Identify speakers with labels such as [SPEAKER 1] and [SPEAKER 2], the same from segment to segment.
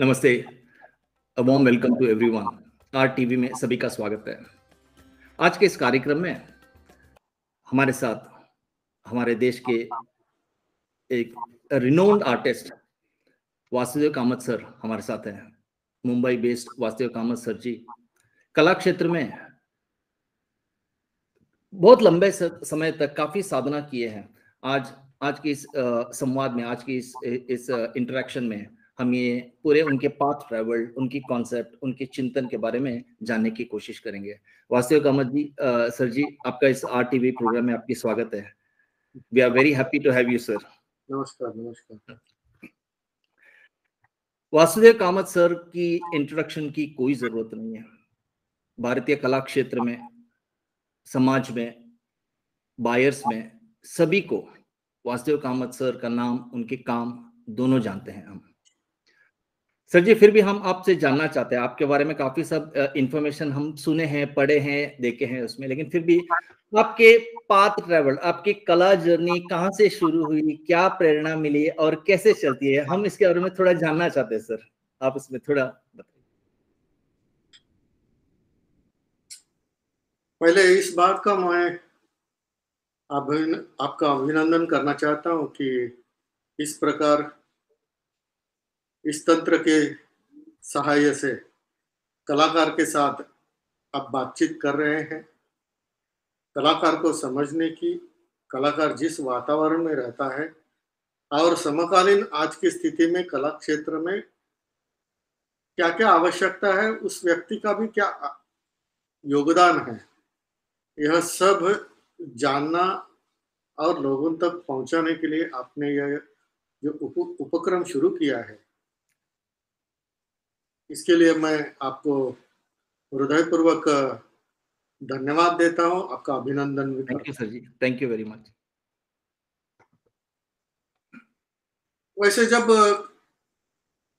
[SPEAKER 1] नमस्ते, a warm welcome to everyone. R TV में सभी का स्वागत है। आज के इस कार्यक्रम में हमारे साथ हमारे देश के एक renowned artist Vasudev Kamat sir हमारे साथ हैं। मुंबई बेस्ड वासुदेव कामत सर जी कला क्षेत्र में बहुत लंबे समय तक काफी साधना किए हैं। आज आज की इस संवाद में, आज की इस इंटरेक्शन में हम ये पूरे उनके पाथ ट्रैवल, उनकी कॉन्सेप्ट, उनके चिंतन के बारे में जानने की कोशिश करेंगे। वासुदेव कामत जी, सर जी, आपका इस आर टीवी प्रोग्राम में आपकी स्वागत है। We are very happy to have you sir.
[SPEAKER 2] नमस्कार नमस्कार।
[SPEAKER 1] वासुदेव कामत सर की इंट्रोडक्शन की कोई जरूरत नहीं है। भारतीय कला क्षेत्र में, समाज में, बायर्स में, सभी को वासुदेव कामत सर का नाम, उनके काम दोनों जानते हैं हम। सर जी, फिर भी हम आपसे जानना चाहते हैं, आपके बारे में काफी सब इंफॉर्मेशन हम सुने हैं, पढ़े हैं, देखे हैं उसमें, लेकिन फिर भी आपके पाथ ट्रैवल, आपकी कला जर्नी कहाँ से शुरू हुई, क्या प्रेरणा मिली और कैसे चलती है, हम इसके बारे में थोड़ा जानना चाहते हैं सर। आप इसमें थोड़ा बताइए।
[SPEAKER 2] पहले इस बात का मैं आपका अभिनंदन करना चाहता हूं कि इस प्रकार इस तंत्र के सहायता से कलाकार के साथ आप बातचीत कर रहे हैं। कलाकार को समझने की, कलाकार जिस वातावरण में रहता है और समकालीन आज की स्थिति में कला क्षेत्र में क्या क्या आवश्यकता है, उस व्यक्ति का भी क्या योगदान है, यह सब जानना और लोगों तक पहुंचाने के लिए आपने यह जो उपक्रम शुरू किया है, इसके लिए मैं आपको हृदयपूर्वक धन्यवाद देता हूं, आपका अभिनंदन भी
[SPEAKER 1] थैंक
[SPEAKER 2] करता
[SPEAKER 1] you sir ji, thank you very much.
[SPEAKER 2] हूं। वैसे जब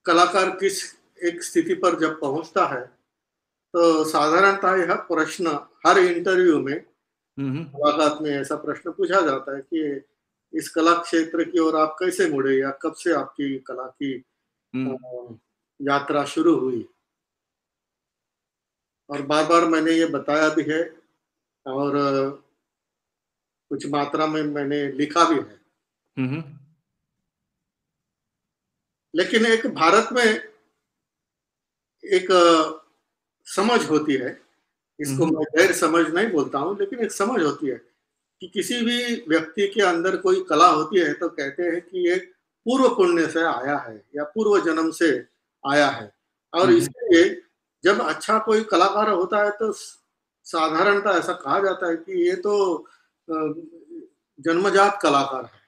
[SPEAKER 2] कलाकार किस एक स्थिति पर जब पहुंचता है तो साधारणतः यह प्रश्न हर इंटरव्यू में, मुलाकात में ऐसा प्रश्न पूछा जाता है कि इस कला क्षेत्र की ओर आप कैसे मुड़े या कब से आपकी कला की यात्रा शुरू हुई। और बार बार मैंने ये बताया भी है और कुछ मात्रा में मैंने लिखा भी है। लेकिन एक भारत में एक समझ होती है, इसको मैं गैर समझ नहीं बोलता हूँ, लेकिन एक समझ होती है कि किसी भी व्यक्ति के अंदर कोई कला होती है तो कहते हैं कि ये पूर्व पुण्य से आया है या पूर्व जन्म से आया है। और इसलिए जब अच्छा कोई कलाकार होता है तो साधारणतः ऐसा कहा जाता है कि ये तो जन्मजात कलाकार है,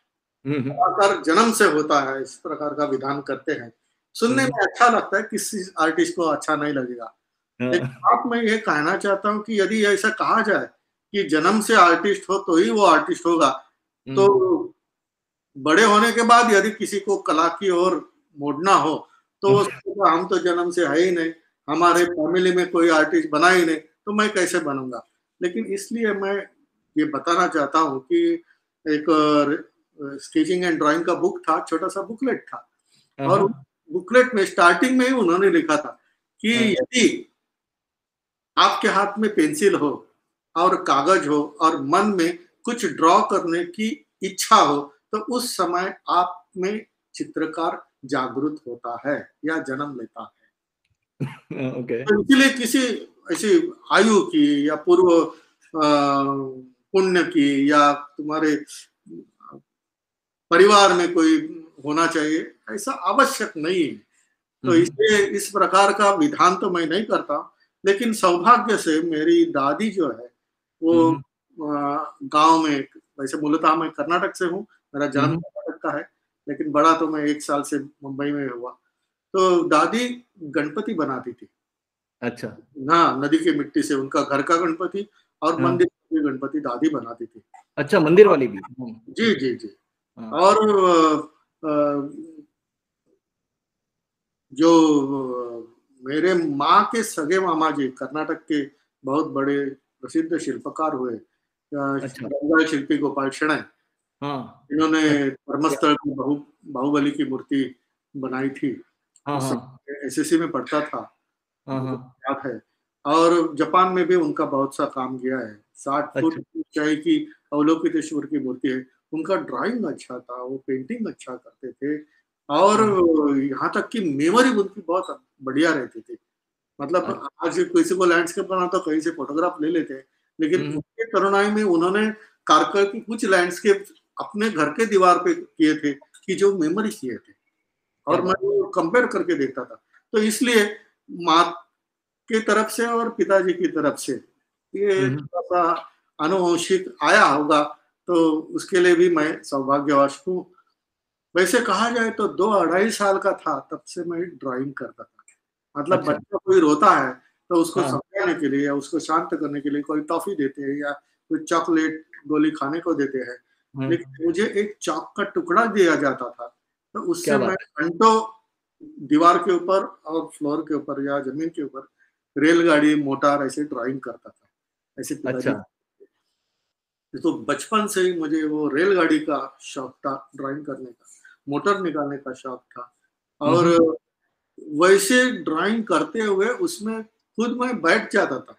[SPEAKER 2] कलाकार जन्म से होता है, इस प्रकार का विधान करते हैं। सुनने में अच्छा लगता है, किसी आर्टिस्ट को अच्छा नहीं लगेगा, लेकिन आप मैं ये कहना चाहता हूँ कि यदि ऐसा कहा जाए कि जन्म से आर्टिस्ट हो तो ही वो आर्टिस्ट होगा, तो बड़े होने के बाद यदि किसी को कला की ओर मोड़ना हो तो हम तो जन्म से है ही नहीं, हमारे फैमिली में कोई आर्टिस्ट बना ही नहीं, तो मैं कैसे बनूंगा। लेकिन इसलिए मैं ये बताना चाहता हूँ कि एक स्केचिंग एंड ड्राइंग का बुक था, छोटा सा बुकलेट था, और बुकलेट में स्टार्टिंग में ही उन्होंने लिखा था कि यदि आपके हाथ में पेंसिल हो और कागज हो और मन में कुछ ड्रॉ करने की इच्छा हो तो उस समय आप में चित्रकार जागृत होता है या जन्म लेता है। तो इसलिए किसी ऐसी आयु की या पूर्व पुण्य की या तुम्हारे परिवार में कोई होना चाहिए, ऐसा आवश्यक नहीं है। तो इसलिए इस प्रकार का विधान तो मैं नहीं करता, लेकिन सौभाग्य से मेरी दादी जो है वो गांव में, वैसे मूलतः मैं कर्नाटक से हूँ, मेरा जन्म कर्नाटक का है, लेकिन बड़ा तो मैं 1 साल से मुंबई में हुआ। तो दादी गणपति बनाती थी। अच्छा। हाँ, नदी की मिट्टी से उनका घर का गणपति और मंदिर की गणपति दादी बनाती थी।
[SPEAKER 1] अच्छा, मंदिर वाली भी?
[SPEAKER 2] जी जी जी। और जो मेरे माँ के सगे मामा जी कर्नाटक के बहुत बड़े प्रसिद्ध शिल्पकार हुए, बंगाल शिल्पी गोपाल शणै, इन्होंने धर्मस्थल की बाहुबली की मूर्ति बनाई थी।
[SPEAKER 1] हाँ,
[SPEAKER 2] उस
[SPEAKER 1] हाँ,
[SPEAKER 2] समय एसएससी में पढ़ता था,
[SPEAKER 1] हाँ,
[SPEAKER 2] मुझे
[SPEAKER 1] हाँ,
[SPEAKER 2] याद है। और जापान में भी उनका बहुत सा काम गया है। 60 फुट
[SPEAKER 1] अच्छा,
[SPEAKER 2] ऊंचाई की अवलोकितेश्वर की मूर्ति है। उनका ड्राइंग अच्छा था, वो पेंटिंग अच्छा करते थे और
[SPEAKER 1] हाँ,
[SPEAKER 2] यहाँ तक कि मेमोरी उनकी बहुत बढ़िया रहती थी। मतलब
[SPEAKER 1] अच्छा,
[SPEAKER 2] आज किसी को लैंडस्केप बनाना तो कहीं से फोटोग्राफ ले लेते हैं, लेकिन
[SPEAKER 1] हम्म,
[SPEAKER 2] उनके तरुणाई में उन्होंने कारकर की कुछ लैंडस्केप अपने घर के दीवार पे किए थे कि जो मेमोरी किए थे
[SPEAKER 1] क्या
[SPEAKER 2] और मैं
[SPEAKER 1] बात है।
[SPEAKER 2] वो कंपेयर करके देखता था। तो इसलिए माँ की तरफ से और पिताजी की तरफ से ये
[SPEAKER 1] हम्म,
[SPEAKER 2] थोड़ा-सा आनुवंशिक आया होगा, तो उसके लिए भी मैं सौभाग्यवश हूँ। वैसे कहा जाए तो 2 अढ़ाई साल का था तब से मैं ड्राइंग करता था। मतलब
[SPEAKER 1] अच्छा,
[SPEAKER 2] बच्चा कोई रोता है तो उसको
[SPEAKER 1] हाँ,
[SPEAKER 2] समझाने के लिए या उसको शांत करने के लिए कोई टॉफ़ी देते हैं या कोई चॉकलेट गोली खाने को देते हैं। लेकिन मुझे एक चाक का टुकड़ा दिया जाता था, तो
[SPEAKER 1] क्या
[SPEAKER 2] उससे मैं
[SPEAKER 1] बात है।
[SPEAKER 2] घंटों दीवार के ऊपर और फ्लोर के ऊपर या ज़मीन के ऊपर रेलगाड़ी, मोटर ऐसे ड्राइंग करता था। ऐसे
[SPEAKER 1] अच्छा,
[SPEAKER 2] पिताजी तो बचपन से ही मुझे वो रेलगाड़ी का शौक था ड्राइंग करने का, मोटर निकालने का शौक था और
[SPEAKER 1] हम्म,
[SPEAKER 2] वैसे ड्राइंग करते हुए उसमें खुद मैं बैठ जाता था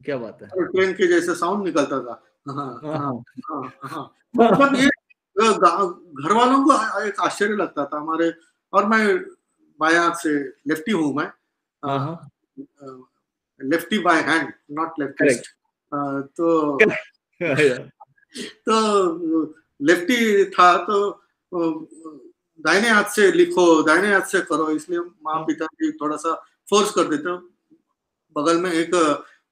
[SPEAKER 1] क्या बात है।
[SPEAKER 2] और ट्रेन के जैसे साउंड निकलता था। हाँ,
[SPEAKER 1] हाँ,
[SPEAKER 2] हाँ,
[SPEAKER 1] हाँ,
[SPEAKER 2] हाँ, हाँ। मतलब ये घर वालों को एक आश्चर्य लगता था हमारे और मैं बाएँ हाथ से लेफ्टी हूँ मैं।
[SPEAKER 1] हाँ,
[SPEAKER 2] अ
[SPEAKER 1] हाँ,
[SPEAKER 2] अ, lefty by hand not
[SPEAKER 1] correct,
[SPEAKER 2] leftist. तो तो लेफ्टी था तो दाहिने हाथ से लिखो, दाहिने हाथ से करो इसलिए माँ-पिताजी थोड़ा-सा फ़ोर्स कर देते। बगल में एक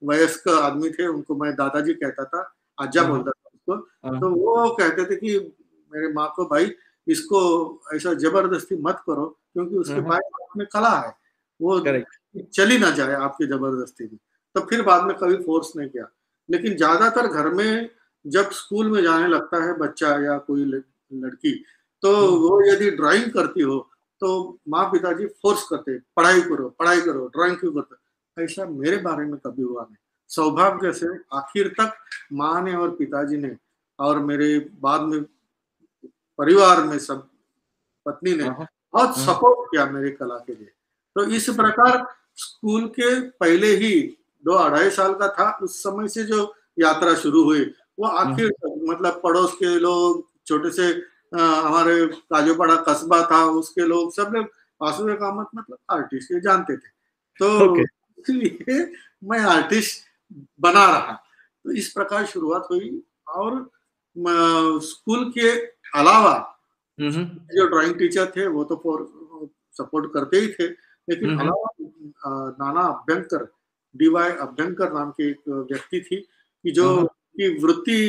[SPEAKER 2] वयस्क आदमी थे, उनको मैं दादाजी कहता था, अज्जा
[SPEAKER 1] हाँ,
[SPEAKER 2] बोलता था उसको।
[SPEAKER 1] हाँ,
[SPEAKER 2] तो वो कहते थे कि मेरे माँ को, भाई इसको ऐसा ज़बरदस्ती मत करो क्योंकि उसके
[SPEAKER 1] हाँ,
[SPEAKER 2] बाएँ हाथ में कला है, वो
[SPEAKER 1] करेक्ट,
[SPEAKER 2] चली ना जाए आपकी ज़बरदस्ती में। तो फिर बाद में कभी फ़ोर्स नहीं किया। लेकिन ज़्यादातर घर में जब स्कूल में जाने लगता है बच्चा या कोई लड़की, तो वो यदि ड्राइंग करती हो, तो माँ-पिताजी फ़ोर्स करते हैं, पढ़ाई करो, ड्राइंग क्यों करते हो? ऐसा मेरे बारे में कभी हुआ नहीं। सौभाग्य से आखिर तक माँ ने और पिताजी ने और मेरे बाद में परिवार में सब पत्नी ने
[SPEAKER 1] हाँ, हाँ,
[SPEAKER 2] बहुत
[SPEAKER 1] हाँ,
[SPEAKER 2] सपोर्ट किया मेरी कला के लिए। तो इस प्रकार स्कूल के पहले ही 2 अढ़ाई साल का था, उस समय से जो यात्रा शुरू हुई, वो आखिर तक मतलब पड़ोस के लोग, छोटे से हमारे काजूपाड़ा कस्बा था, उसके लोग सब लोग वासुदेव कामत मतलब आर्टिस्ट ये जानते थे। तो
[SPEAKER 1] ओके,
[SPEAKER 2] इसलिए मैं आर्टिस्ट बना रहा। तो इस प्रकार शुरुआत हुई और स्कूल के अलावा
[SPEAKER 1] हम्म,
[SPEAKER 2] जो ड्राइंग टीचर थे वो तो सपोर्ट करते ही थे, लेकिन
[SPEAKER 1] हम्म,
[SPEAKER 2] अलावा नाना अभ्यंकर, डीवाई अभ्यंकर नाम की एक व्यक्ति थी कि जो
[SPEAKER 1] हाँ,
[SPEAKER 2] की वृत्ति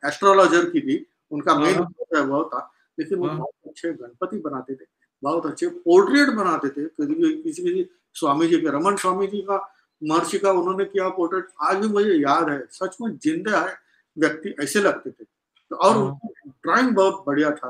[SPEAKER 2] एस्ट्रोलॉजर की थी, उनका
[SPEAKER 1] हाँ,
[SPEAKER 2] मेन
[SPEAKER 1] हाँ,
[SPEAKER 2] व्यवसाय वो था, लेकिन वो
[SPEAKER 1] हाँ,
[SPEAKER 2] बहुत अच्छे गणपति बनाते थे, बहुत अच्छे पोर्ट्रेट बनाते थे, किसी-किसी स्वामी जी के, रमन स्वामी जी का, महर्षि का उन्होंने किया पोर्ट्रेट आज भी मुझे याद है, सच में जिंदा है व्यक्ति ऐसे लगते थे। तो और
[SPEAKER 1] हाँ,
[SPEAKER 2] उनकी ड्राइंग बहुत बढ़िया था।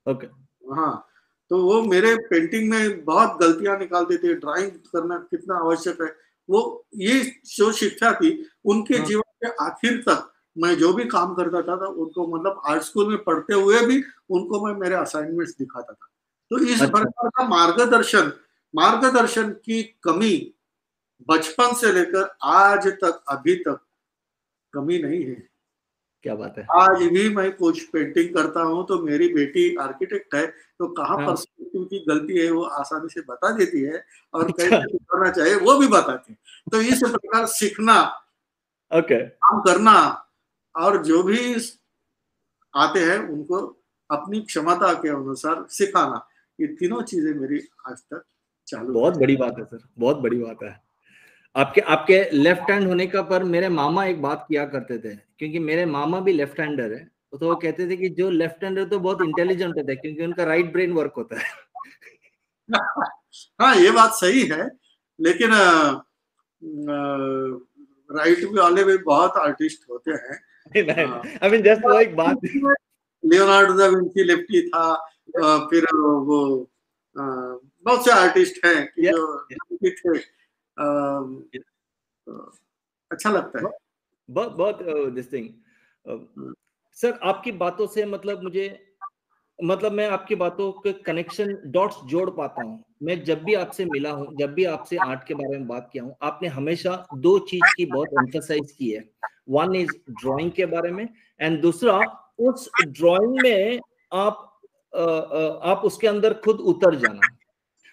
[SPEAKER 1] ओके,
[SPEAKER 2] हाँ, तो वो मेरे पेंटिंग में बहुत गलतियाँ निकालते थे, ड्राइंग करना कितना आवश्यक है। वो ये जो शिक्षा थी, उनके
[SPEAKER 1] हाँ,
[SPEAKER 2] जीवन के आखिर तक मैं जो भी काम करता था उनको मतलब आर्ट स्कूल में पढ़ते हुए भी उनको मैं मेरे असाइनमेंट्स दिखाता था। तो इस
[SPEAKER 1] अच्छा,
[SPEAKER 2] प्रकार का मार्गदर्शन मार्गदर्शन की कमी बचपन से लेकर आज तक, अभी तक कमी नहीं है।
[SPEAKER 1] क्या बात है।
[SPEAKER 2] आज भी मैं कुछ पेंटिंग करता हूँ तो मेरी बेटी आर्किटेक्ट है, तो कहाँ
[SPEAKER 1] हाँ,
[SPEAKER 2] पर्सपेक्टिव की गलती है वो आसानी से बता देती है और
[SPEAKER 1] अच्छा,
[SPEAKER 2] कैसे सुधारना चाहिए वो भी बताती है। तो इस प्रकार सीखना,
[SPEAKER 1] ओके,
[SPEAKER 2] काम करना और जो भी आते हैं उनको अपनी क्षमता के अनुसार सिखाना, ये तीनों चीज़ें मेरी आज तक चालू है।
[SPEAKER 1] बहुत बड़ी बात है सर, बहुत बड़ी बात है। आपके आपके लेफ्ट हैंड होने का पर मेरे मामा एक बात किया करते थे, क्योंकि मेरे मामा भी लेफ्ट हैंडर है, तो वो कहते थे कि जो लेफ्ट हैंडर तो बहुत इंटेलिजेंट होता है क्योंकि उनका राइट ब्रेन वर्क होता है।
[SPEAKER 2] हाँ, ये बात सही है, लेकिन राइट वाले भी बहुत आर्टिस्ट होते हैं।
[SPEAKER 1] आई मीन जस्ट वो एक बात।
[SPEAKER 2] लियोनार्डो दा विंची लेफ्टी था। फिर वो बहुत से आर्टिस्ट हैं कि
[SPEAKER 1] या,
[SPEAKER 2] जो लेफ्टी थे। अच्छा लगता है।
[SPEAKER 1] बहुत बहुत दिस थिंग। सर आपकी बातों से मतलब मुझे मतलब मैं आपकी बातों के कनेक्शन डॉट्स जोड़ पाता हूँ। मैं जब भी आपसे मिला हूँ, जब भी आपसे आर्ट के बारे में बात किया हूँ, आपने हमेशा दो चीज की बहुत एम्फसाइज की है। वन इज ड्राइंग के बारे में, एंड दूसरा उस ड्राइंग में आप उसके अंदर खुद उतर जाना।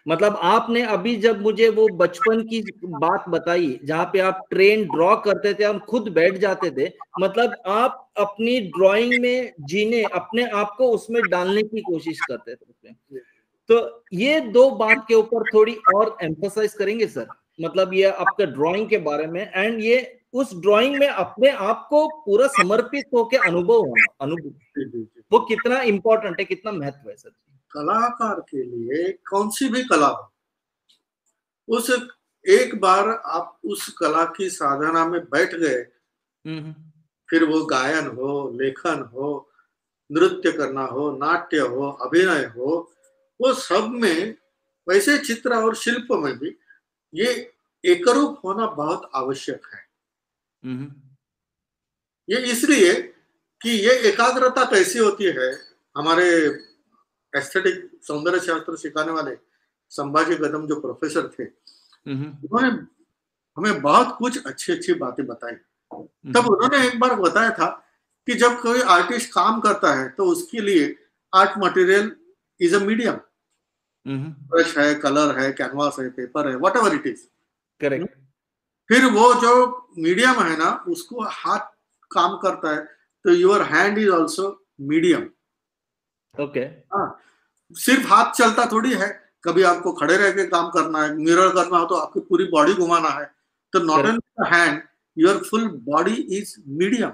[SPEAKER 1] मतलब आपने अभी जब मुझे वो बचपन की बात बताई जहां पे आप ट्रेन ड्रॉ करते थे और खुद बैठ जाते थे, मतलब आप अपनी ड्राइंग में जीने, अपने आप को उसमें डालने की कोशिश करते थे उसमें। तो ये दो बात के ऊपर थोड़ी और एम्फसाइज करेंगे सर? मतलब ये आपका ड्राइंग के बारे में, एंड ये उस ड्राइंग में अपने आप को पूरा समर्पित होकर अनुभव होना, अनुभव वो कितना इंपॉर्टेंट है, कितना महत्व है सर?
[SPEAKER 2] कलाकार के लिए कौन सी भी कला हो, उस एक बार आप उस कला की साधना में बैठ गए, फिर वो गायन हो, लेखन हो, नृत्य करना हो, नाट्य हो, अभिनय हो, वो सब में, वैसे चित्र और शिल्प में भी ये एकरूप होना बहुत आवश्यक है। ये इसलिए कि ये एकाग्रता कैसी होती है। हमारे एस्थेटिक सौंदर्य शास्त्र सिखाने वाले संभाजी कदम जो प्रोफेसर थे, उन्होंने हमें बहुत कुछ अच्छी बातें बताई। तब उन्होंने एक बार बताया था कि जब कोई आर्टिस्ट काम करता है तो उसके लिए art material is a medium. Brush है, कलर है, कैनवास है, पेपर है, what ever it is.
[SPEAKER 1] Correct.
[SPEAKER 2] फिर वो जो मीडियम है ना, उसको हाथ काम करता है, तो your hand is also medium.
[SPEAKER 1] Okay.
[SPEAKER 2] हाँ, सिर्फ हाथ चलता थोड़ी है, कभी आपको खड़े रह के काम करना है, मिरर करना हो तो आपकी पूरी बॉडी घुमाना है। तो not only hand, your full body is medium.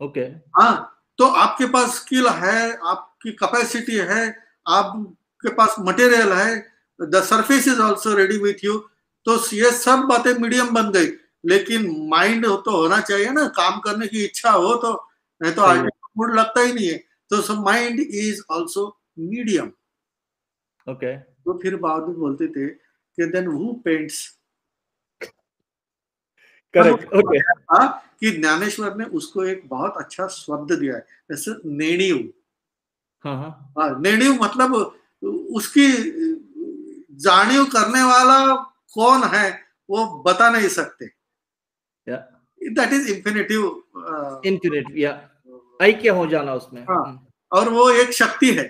[SPEAKER 1] Okay.
[SPEAKER 2] हाँ, तो आपके पास स्किल है, आपकी कैपेसिटी है, आपके पास मटेरियल है, the surface is also ready with you. तो ये सब बातें मीडियम बन गई, लेकिन माइंड तो होना चाहिए ना, काम करने की इच्छा हो तो, नहीं तो आर्टिस्ट मूड लगता ही नहीं है। तो so mind is also medium.
[SPEAKER 1] Okay.
[SPEAKER 2] तो फिर बाद में बोलते थे कि then who paints.
[SPEAKER 1] Correct. Okay.
[SPEAKER 2] कि ज्ञानेश्वर ने उसको एक बहुत अच्छा शब्द दिया है, जैसे नेणिव। हाँ, नेणिव मतलब उसकी जानिव करने वाला कौन है वो बता नहीं सकते। That is infinitive.
[SPEAKER 1] इंफिनिट, या ऐक्य हो जाना उसमें।
[SPEAKER 2] हाँ, और वो एक शक्ति है।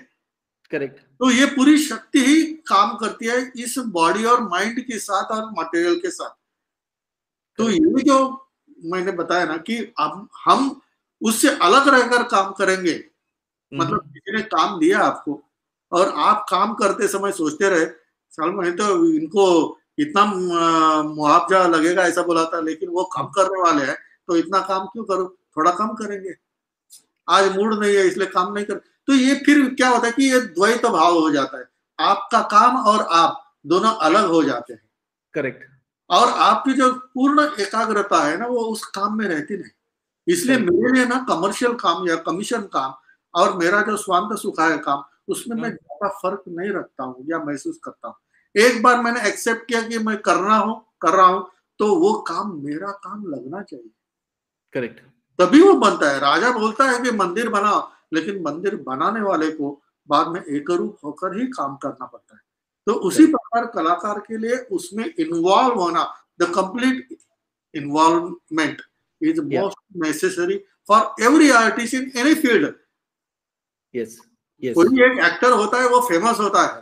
[SPEAKER 1] करेक्ट।
[SPEAKER 2] तो ये पूरी शक्ति ही काम करती है इस बॉडी और माइंड के साथ और मटेरियल के साथ। तो ये जो मैंने बताया ना कि अब हम उससे अलग रहकर काम करेंगे, मतलब किसी ने काम दिया आपको और आप काम करते समय सोचते रहे, साल में तो इनको इतना मुआवजा लगेगा ऐसा बोला था, लेकिन वो काम करने वाले हैं तो इतना काम क्यों करो, थोड़ा कम करेंगे, आज मूड नहीं है इसलिए काम नहीं कर। तो ये फिर क्या होता है कि ये द्वैत भाव हो जाता है, आपका काम और आप दोनों अलग हो जाते हैं।
[SPEAKER 1] करेक्ट।
[SPEAKER 2] और आपकी जो पूर्ण एकाग्रता है ना, वो उस काम में रहती नहीं। इसलिए मेरे लिए ना कमर्शियल काम या कमीशन काम और मेरा जो स्वांत सुखाय काम, उसमें मैं ज्यादा फर्क नहीं रखता हूँ या महसूस करता हूँ। एक बार मैंने एक्सेप्ट किया कि मैं कर रहा हूँ तो वो काम मेरा काम लगना चाहिए।
[SPEAKER 1] करेक्ट।
[SPEAKER 2] तभी वो बनता है। राजा बोलता है कि मंदिर बनाओ, लेकिन मंदिर बनाने वाले को बाद में एकरूप होकर ही काम करना पड़ता है। तो उसी प्रकार कलाकार के लिए उसमें इन्वॉल्व होना, the complete involvement is most necessary for every artist in any field.
[SPEAKER 1] Yes, yes.
[SPEAKER 2] कोई एक एक्टर होता है वो फेमस होता है,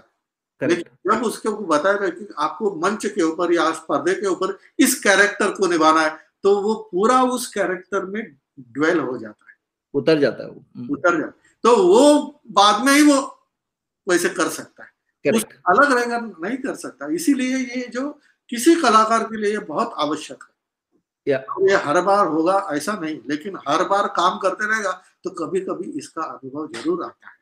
[SPEAKER 1] Correct.
[SPEAKER 2] लेकिन जब उसके बताया गया कि आपको मंच के ऊपर या पर्दे के ऊपर इस कैरेक्टर को निभाना है, तो वो पूरा उस कैरेक्टर में ड्वेल हो जाता है,
[SPEAKER 1] उतर जाता है वो,
[SPEAKER 2] उतर जाता है। तो वो बाद में ही वो वैसे कर सकता है, उस अलग रहकर नहीं कर सकता। इसीलिए ये जो किसी कलाकार के लिए बहुत आवश्यक है। ये हर बार होगा ऐसा नहीं, लेकिन हर बार काम करते रहेगा तो कभी कभी इसका अनुभव जरूर आता है।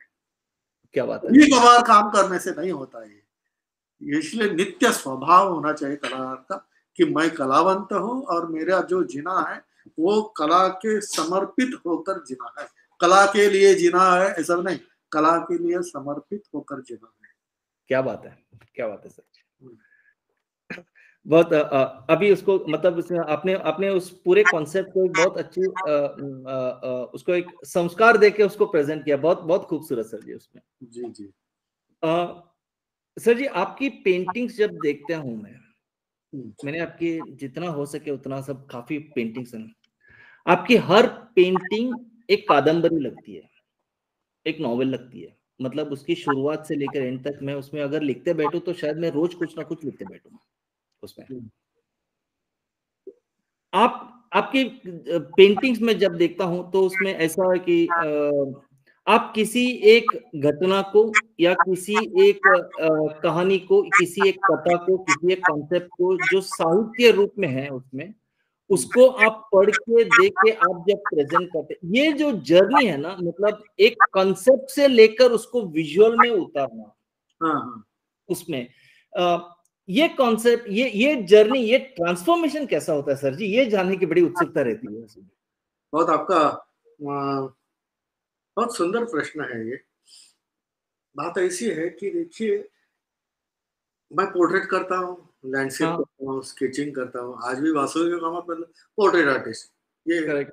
[SPEAKER 1] क्या बात है।
[SPEAKER 2] कभी कभार काम करने से नहीं होता है। इसलिए नित्य स्वभाव होना चाहिए कलाकार का कि मैं कलावंत हूँ और मेरा जो जीना है वो कला के समर्पित होकर जीना है। कला के लिए जीना है ऐसा नहीं, कला के लिए समर्पित होकर जीना है।
[SPEAKER 1] क्या बात है, क्या बात है सर। बहुत अभी उसको मतलब आपने आपने उस पूरे कॉन्सेप्ट को एक बहुत अच्छी उसको एक संस्कार देके उसको प्रेजेंट किया, बहुत बहुत खूबसूरत सर जी उसमें।
[SPEAKER 2] जी जी।
[SPEAKER 1] सर जी आपकी पेंटिंग्स जब देखता हूं मैंने आपकी जितना हो सके उतना सब काफी पेंटिंग्स हैं, आपकी हर पेंटिंग एक कादम्बरी लगती है, एक नॉवेल लगती है। मतलब उसकी शुरुआत से लेकर एंड तक मैं उसमें अगर लिखते बैठूं तो शायद मैं रोज कुछ ना कुछ लिखते बैठूं उसमें। आप आपकी पेंटिंग्स में जब देखता हूं तो उसमें ऐसा है कि आप किसी एक घटना को या किसी एक कहानी को, किसी एक कथा को, किसी एक कॉन्सेप्ट को जो साहित्य रूप में है उसमें, उसको आप पढ़ के देख के आप जब प्रेजेंट करते, ये जो जर्नी है ना, मतलब एक कॉन्सेप्ट से लेकर उसको विजुअल में उतारना,
[SPEAKER 2] हाँ
[SPEAKER 1] उसमें ये कॉन्सेप्ट, ये जर्नी, ये ट्रांसफॉर्मेशन कैसा होता है सर जी, ये जानने की बड़ी उत्सुकता रहती है।
[SPEAKER 2] बहुत आपका बहुत सुंदर प्रश्न है ये। बात ऐसी है कि देखिए, मैं पोर्ट्रेट करता हूँ, लैंडस्केप
[SPEAKER 1] हाँ,
[SPEAKER 2] करता हूँ, स्केचिंग करता हूँ। आज भी वास्तविक का काम मतलब पोर्ट्रेट आर्टिस्ट, ये
[SPEAKER 1] करेक्ट,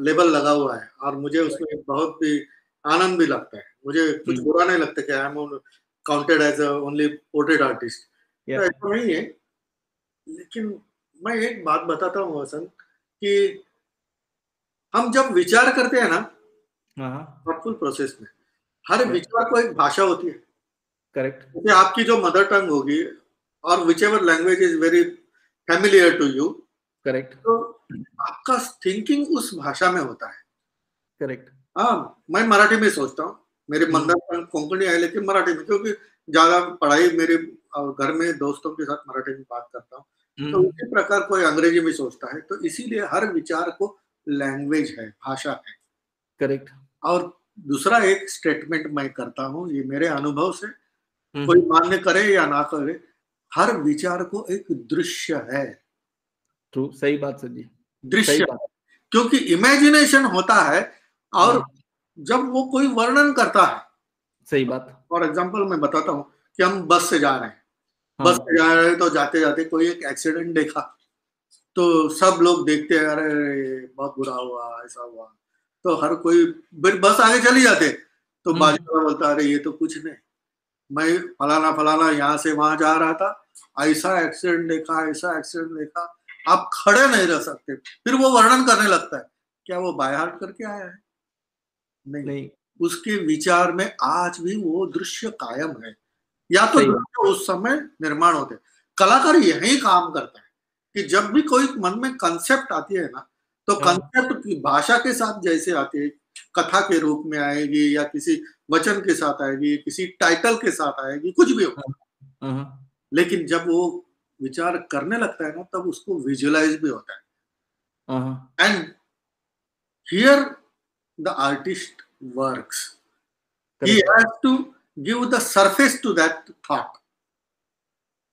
[SPEAKER 2] लेबल लगा हुआ है और मुझे उसमें बहुत भी आनंद भी लगता है। मुझे कुछ बुरा नहीं लगता कि I am counted as only portrait artist, तो ऐसा नहीं है। लेकिन मैं एक बात बताता हूँ वसंत, कि हम जब विचार करते हैं ना थॉटफुल प्रोसेस में, हर विचार को एक भाषा होती है।
[SPEAKER 1] करेक्ट,
[SPEAKER 2] जैसे आपकी जो मदर टंग होगी और which ever language is very familiar to you,
[SPEAKER 1] correct,
[SPEAKER 2] तो आपका थिंकिंग उस भाषा में होता है।
[SPEAKER 1] करेक्ट।
[SPEAKER 2] हाँ, मैं मराठी में सोचता हूँ, मेरी मदर टंग कोंकणी है लेकिन मराठी में, क्योंकि ज्यादा पढ़ाई मेरे घर में दोस्तों के साथ मराठी में बात करता हूँ। तो उसी प्रकार कोई अंग्रेजी में सोचता है, तो इसीलिए हर विचार को लैंग्वेज है, भाषा है।
[SPEAKER 1] करेक्ट।
[SPEAKER 2] और दूसरा एक स्टेटमेंट मैं करता हूँ, ये मेरे अनुभव से, कोई मान्य करे या ना करे, हर विचार को एक दृश्य है।
[SPEAKER 1] ट्रू, सही बात सर जी, सही
[SPEAKER 2] दृश्य,
[SPEAKER 1] बात।
[SPEAKER 2] क्योंकि इमेजिनेशन होता है और जब वो कोई वर्णन करता है,
[SPEAKER 1] सही बात।
[SPEAKER 2] फॉर एग्जाम्पल मैं बताता हूँ कि हम बस से जा रहे हैं, बस
[SPEAKER 1] हाँ,
[SPEAKER 2] से जा रहे हैं तो जाते जाते कोई एक एक्सीडेंट देखा, तो सब लोग देखते हैं, अरे बहुत बुरा हुआ, ऐसा हुआ, तो हर कोई फिर बस आगे चली जाते, तो बाजू वाला बोलता अरे ये तो कुछ नहीं, मैं फलाना फलाना यहाँ से वहां जा रहा था, ऐसा एक्सीडेंट देखा, ऐसा एक्सीडेंट देखा। आप खड़े नहीं रह सकते, फिर वो वर्णन करने लगता है। क्या वो बाय हार्ट करके आया है? नहीं,
[SPEAKER 1] नहीं,
[SPEAKER 2] उसके विचार में आज भी वो दृश्य कायम है, या तो दृश्य उस समय निर्माण होते। कलाकार यही काम करता है कि जब भी कोई मन में कंसेप्ट आती है ना, तो कंसेप्ट की भाषा के साथ जैसे आती है, कथा के रूप में आएगी या किसी वचन के साथ आएगी, किसी टाइटल के साथ आएगी, कुछ भी हो, लेकिन जब वो विचार करने लगता है ना, तब उसको विजुअलाइज भी होता है। And here the artist works, he has to give the surface to that thought,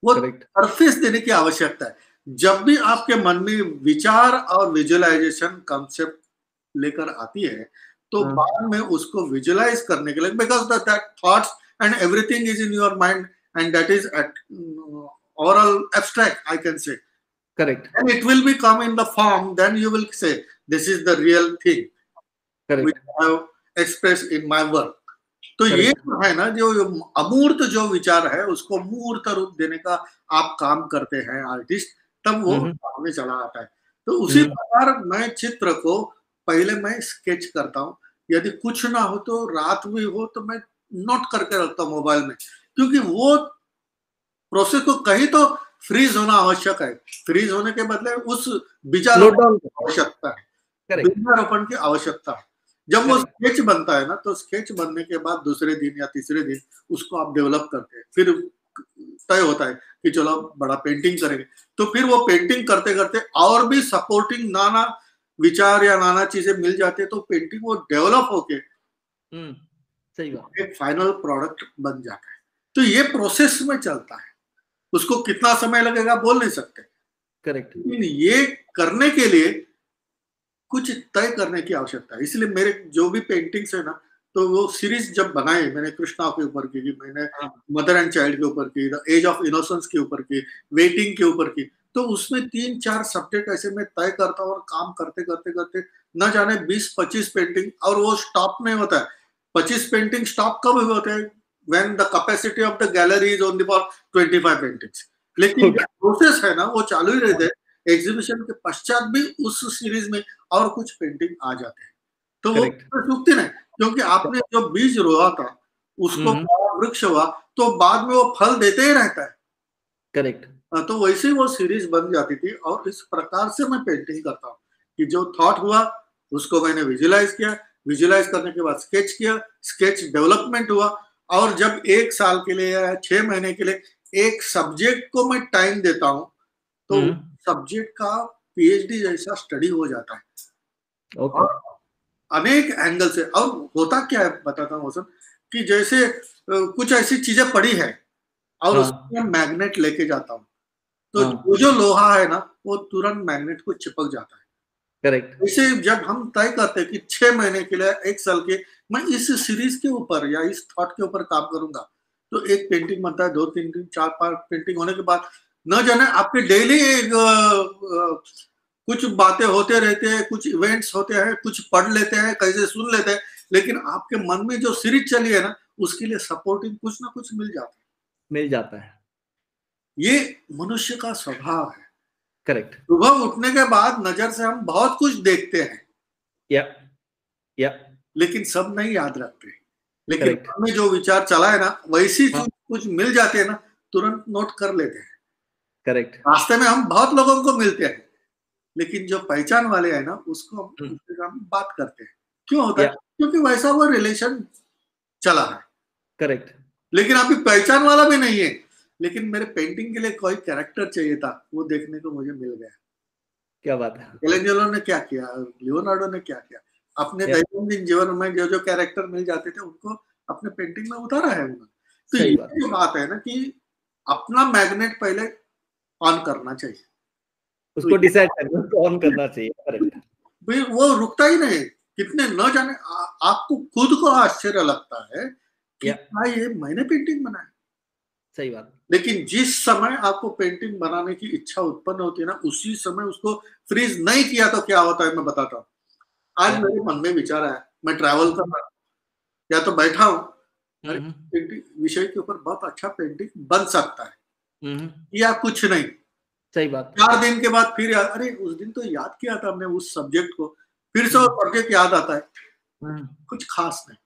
[SPEAKER 2] वो सरफेस देने की आवश्यकता है। जब भी आपके मन में विचार और विजुअलाइजेशन कंसेप्ट लेकर आती है, तो बाद में उसको विजुअलाइज करने के लिए, because that thoughts and everything is in your mind and that is oral abstract, I can say,
[SPEAKER 1] correct,
[SPEAKER 2] and it will become in the form, then you will say this is the real thing which I have expressed in my work. तो ये जो है ना, जो अमूर्त जो विचार है उसको मूर्त रूप देने का आप काम करते हैं आर्टिस्ट, तब वो सामने चला आता है। तो उसी प्रकार मैं चित्र को पहले मैं स्केच करता हूँ, यदि कुछ ना हो तो रात भी हो तो मैं नोट करके रखता हूँ मोबाइल में, क्योंकि वो प्रोसेस को कहीं तो फ्रीज होना आवश्यक है, फ्रीज होने के बदले उस बीजारोपण की आवश्यकता है, बीजारोपण की आवश्यकता है। जब वो स्केच बनता है ना, तो स्केच बनने के बाद दूसरे दिन या तीसरे दिन उसको आप डेवलप करते हैं, फिर तय होता है कि चलो बड़ा पेंटिंग करेंगे, तो फिर वो पेंटिंग करते करते और भी सपोर्टिंग नाना विचार या नाना चीजें मिल जाते, तो पेंटिंग वो डेवलप होके
[SPEAKER 1] सही बात,
[SPEAKER 2] एक फाइनल प्रोडक्ट बन जाता है। तो ये प्रोसेस में चलता है, उसको कितना समय लगेगा बोल नहीं सकते,
[SPEAKER 1] करेक्ट।
[SPEAKER 2] लेकिन ये करने के लिए कुछ तय करने की आवश्यकता है। इसलिए मेरे जो भी पेंटिंग्स है ना, तो वो सीरीज जब बनाई मैंने कृष्णा के ऊपर की, मैंने
[SPEAKER 1] हाँ,
[SPEAKER 2] मदर एंड चाइल्ड के ऊपर की, द एज ऑफ इनोसेंस के ऊपर की, वेटिंग के ऊपर की, तो उसमें 3-4 सब्जेक्ट ऐसे मैं तय करता हूँ और काम करते करते करते न जाने 20-25 पेंटिंग, और वो स्टॉप नहीं होता है। 25 पेंटिंग स्टॉप कब होते हैं? When the capacity of the gallery is only for 25 paintings. लेकिन जो
[SPEAKER 1] ओके,
[SPEAKER 2] प्रोसेस है ना वो चालू ही रहते
[SPEAKER 1] हाँ,
[SPEAKER 2] हैं। एग्जीबिशन के पश्चात भी उस सीरीज में और कुछ पेंटिंग आ जाते हैं, तो वो
[SPEAKER 1] करेक्ट,
[SPEAKER 2] सूखती नहीं, क्योंकि आपने जो बीज रोया था उसको
[SPEAKER 1] हम्म,
[SPEAKER 2] बड़ा वृक्ष हुआ, तो बाद में वो फल देते ही रहता है।
[SPEAKER 1] करेक्ट,
[SPEAKER 2] तो वैसे ही वो सीरीज बन जाती थी, और इस प्रकार से मैं पेंटिंग करता हूँ कि जो थॉट हुआ उसको मैंने विजुलाइज किया, विजुलाइज करने के बाद स्केच किया, स्केच डेवलपमेंट हुआ, और जब 1 साल के लिए या 6 महीने के लिए एक सब्जेक्ट को मैं टाइम देता हूँ, तो
[SPEAKER 1] हम्म,
[SPEAKER 2] सब्जेक्ट का पीएचडी जैसा स्टडी हो जाता है।
[SPEAKER 1] ओके,
[SPEAKER 2] और अनेक एंगल से, और होता क्या है बताता हूँ सर, कि जैसे कुछ ऐसी चीजें पड़ी है और
[SPEAKER 1] हाँ,
[SPEAKER 2] उसमें मैग्नेट लेके जाता हूँ, तो
[SPEAKER 1] हाँ,
[SPEAKER 2] जो जो लोहा है ना वो तुरंत मैग्नेट को चिपक जाता है।
[SPEAKER 1] करेक्ट,
[SPEAKER 2] वैसे जब हम तय करते हैं कि 6 महीने के लिए 1 साल के मैं इस सीरीज के ऊपर या इस थॉट के ऊपर काम करूंगा, तो एक पेंटिंग बनता है, 2 3 4 5 पेंटिंग होने के बाद न जाने आपके डेली कुछ बातें होते रहते हैं, कुछ इवेंट्स होते हैं, कुछ पढ़ लेते हैं, कैसे सुन लेते हैं, लेकिन आपके मन में जो सीरीज चली है ना उसके लिए सपोर्टिंग कुछ ना कुछ मिल जाता है।
[SPEAKER 1] मिल जाता है,
[SPEAKER 2] ये मनुष्य का स्वभाव है।
[SPEAKER 1] करेक्ट,
[SPEAKER 2] सुबह उठने के बाद नजर से हम बहुत कुछ देखते हैं,
[SPEAKER 1] या या
[SPEAKER 2] लेकिन सब नहीं याद रखते। लेकिन
[SPEAKER 1] करेक्ट,
[SPEAKER 2] मन में जो विचार चला है ना वैसी
[SPEAKER 1] हाँ,
[SPEAKER 2] चीज कुछ मिल जाते हैं ना, तुरंत नोट कर लेते हैं।
[SPEAKER 1] करेक्ट,
[SPEAKER 2] रास्ते में हम बहुत लोगों को मिलते हैं, लेकिन जो पहचान वाले हैं ना उसको हम
[SPEAKER 1] हम्म,
[SPEAKER 2] उसके साथ बात करते हैं। क्यों होता है?
[SPEAKER 1] या
[SPEAKER 2] क्योंकि वैसा वो रिलेशन चला है।
[SPEAKER 1] करेक्ट,
[SPEAKER 2] लेकिन अभी पहचान वाला भी नहीं है, लेकिन मेरे पेंटिंग के लिए कोई कैरेक्टर चाहिए था, वो देखने को मुझे मिल गया।
[SPEAKER 1] क्या बात है,
[SPEAKER 2] मिकेलेंजेलो ने क्या किया, लियोनार्डो ने क्या किया, अपने
[SPEAKER 1] या
[SPEAKER 2] दैनंदिन जीवन में जो जो कैरेक्टर मिल जाते थे उनको अपने पेंटिंग में उतारा है उन्होंने। तो
[SPEAKER 1] सही
[SPEAKER 2] ये
[SPEAKER 1] बात,
[SPEAKER 2] जो बात है ना कि अपना मैग्नेट पहले ऑन करना चाहिए। तो
[SPEAKER 1] उसको डिसाइड करना, उसको ऑन करना चाहिए, करेक्ट,
[SPEAKER 2] फिर वो रुकता ही नहीं। कितने न जाने आपको खुद को आश्चर्य लगता है कि
[SPEAKER 1] या
[SPEAKER 2] क्या ये मैंने पेंटिंग बनाया।
[SPEAKER 1] सही बात,
[SPEAKER 2] लेकिन जिस समय आपको पेंटिंग बनाने की इच्छा उत्पन्न होती है ना उसी समय उसको फ्रीज नहीं किया तो क्या होता है मैं बताता हूँ। आज
[SPEAKER 1] या
[SPEAKER 2] मेरे मन में विचार आया, मैं ट्रैवल कर रहा हूँ या तो बैठा हूँ, अरे
[SPEAKER 1] हम्म,
[SPEAKER 2] पेंटिंग विषय के ऊपर बहुत अच्छा पेंटिंग बन सकता है,
[SPEAKER 1] हम्म,
[SPEAKER 2] या कुछ नहीं।
[SPEAKER 1] सही बात,
[SPEAKER 2] 4 दिन के बाद फिर याद, अरे उस दिन तो याद किया था हमने उस सब्जेक्ट को, फिर से वो
[SPEAKER 1] हम्म,
[SPEAKER 2] सब्जेक्ट याद आता है,
[SPEAKER 1] हम्म,
[SPEAKER 2] कुछ खास नहीं।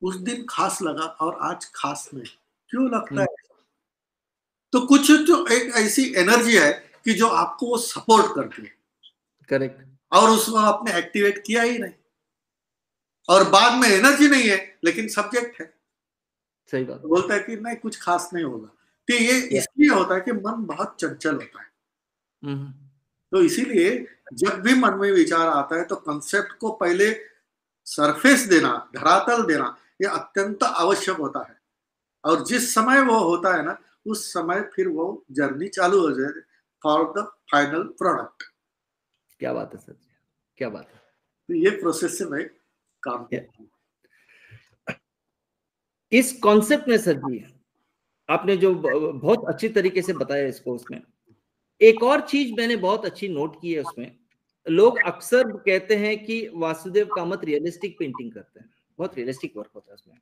[SPEAKER 2] उस दिन खास लगा और आज खास नहीं, क्यों लगता
[SPEAKER 1] हम्म,
[SPEAKER 2] है? तो कुछ तो एक ऐसी एनर्जी है कि जो आपको वो सपोर्ट करती है,
[SPEAKER 1] करेक्ट,
[SPEAKER 2] और उसको आपने एक्टिवेट किया ही नहीं, और बाद में एनर्जी नहीं है लेकिन सब्जेक्ट है,
[SPEAKER 1] सही बात,
[SPEAKER 2] तो बोलता है कि नहीं कुछ खास नहीं होगा। तो ये
[SPEAKER 1] या
[SPEAKER 2] इसलिए होता है कि मन बहुत चंचल होता है।
[SPEAKER 1] हम्म,
[SPEAKER 2] तो इसीलिए जब भी मन में विचार आता है तो कंसेप्ट को पहले सरफेस देना, धरातल देना, ये अत्यंत आवश्यक होता है। और जिस समय वो होता है ना उस समय फिर वो जर्नी चालू हो जाए फॉर द फाइनल प्रोडक्ट।
[SPEAKER 1] क्या बात है सर जी, क्या बात है,
[SPEAKER 2] तो ये प्रोसेस से मैं काम
[SPEAKER 1] या
[SPEAKER 2] करता हूँ।
[SPEAKER 1] इस कॉन्सेप्ट में सर जी आपने जो बहुत अच्छी तरीके से बताया इसको, उसमें एक और चीज मैंने बहुत अच्छी नोट की है उसमें, लोग अक्सर कहते हैं कि वासुदेव कामत रियलिस्टिक पेंटिंग करते हैं, बहुत रियलिस्टिक वर्क होता है उसमें,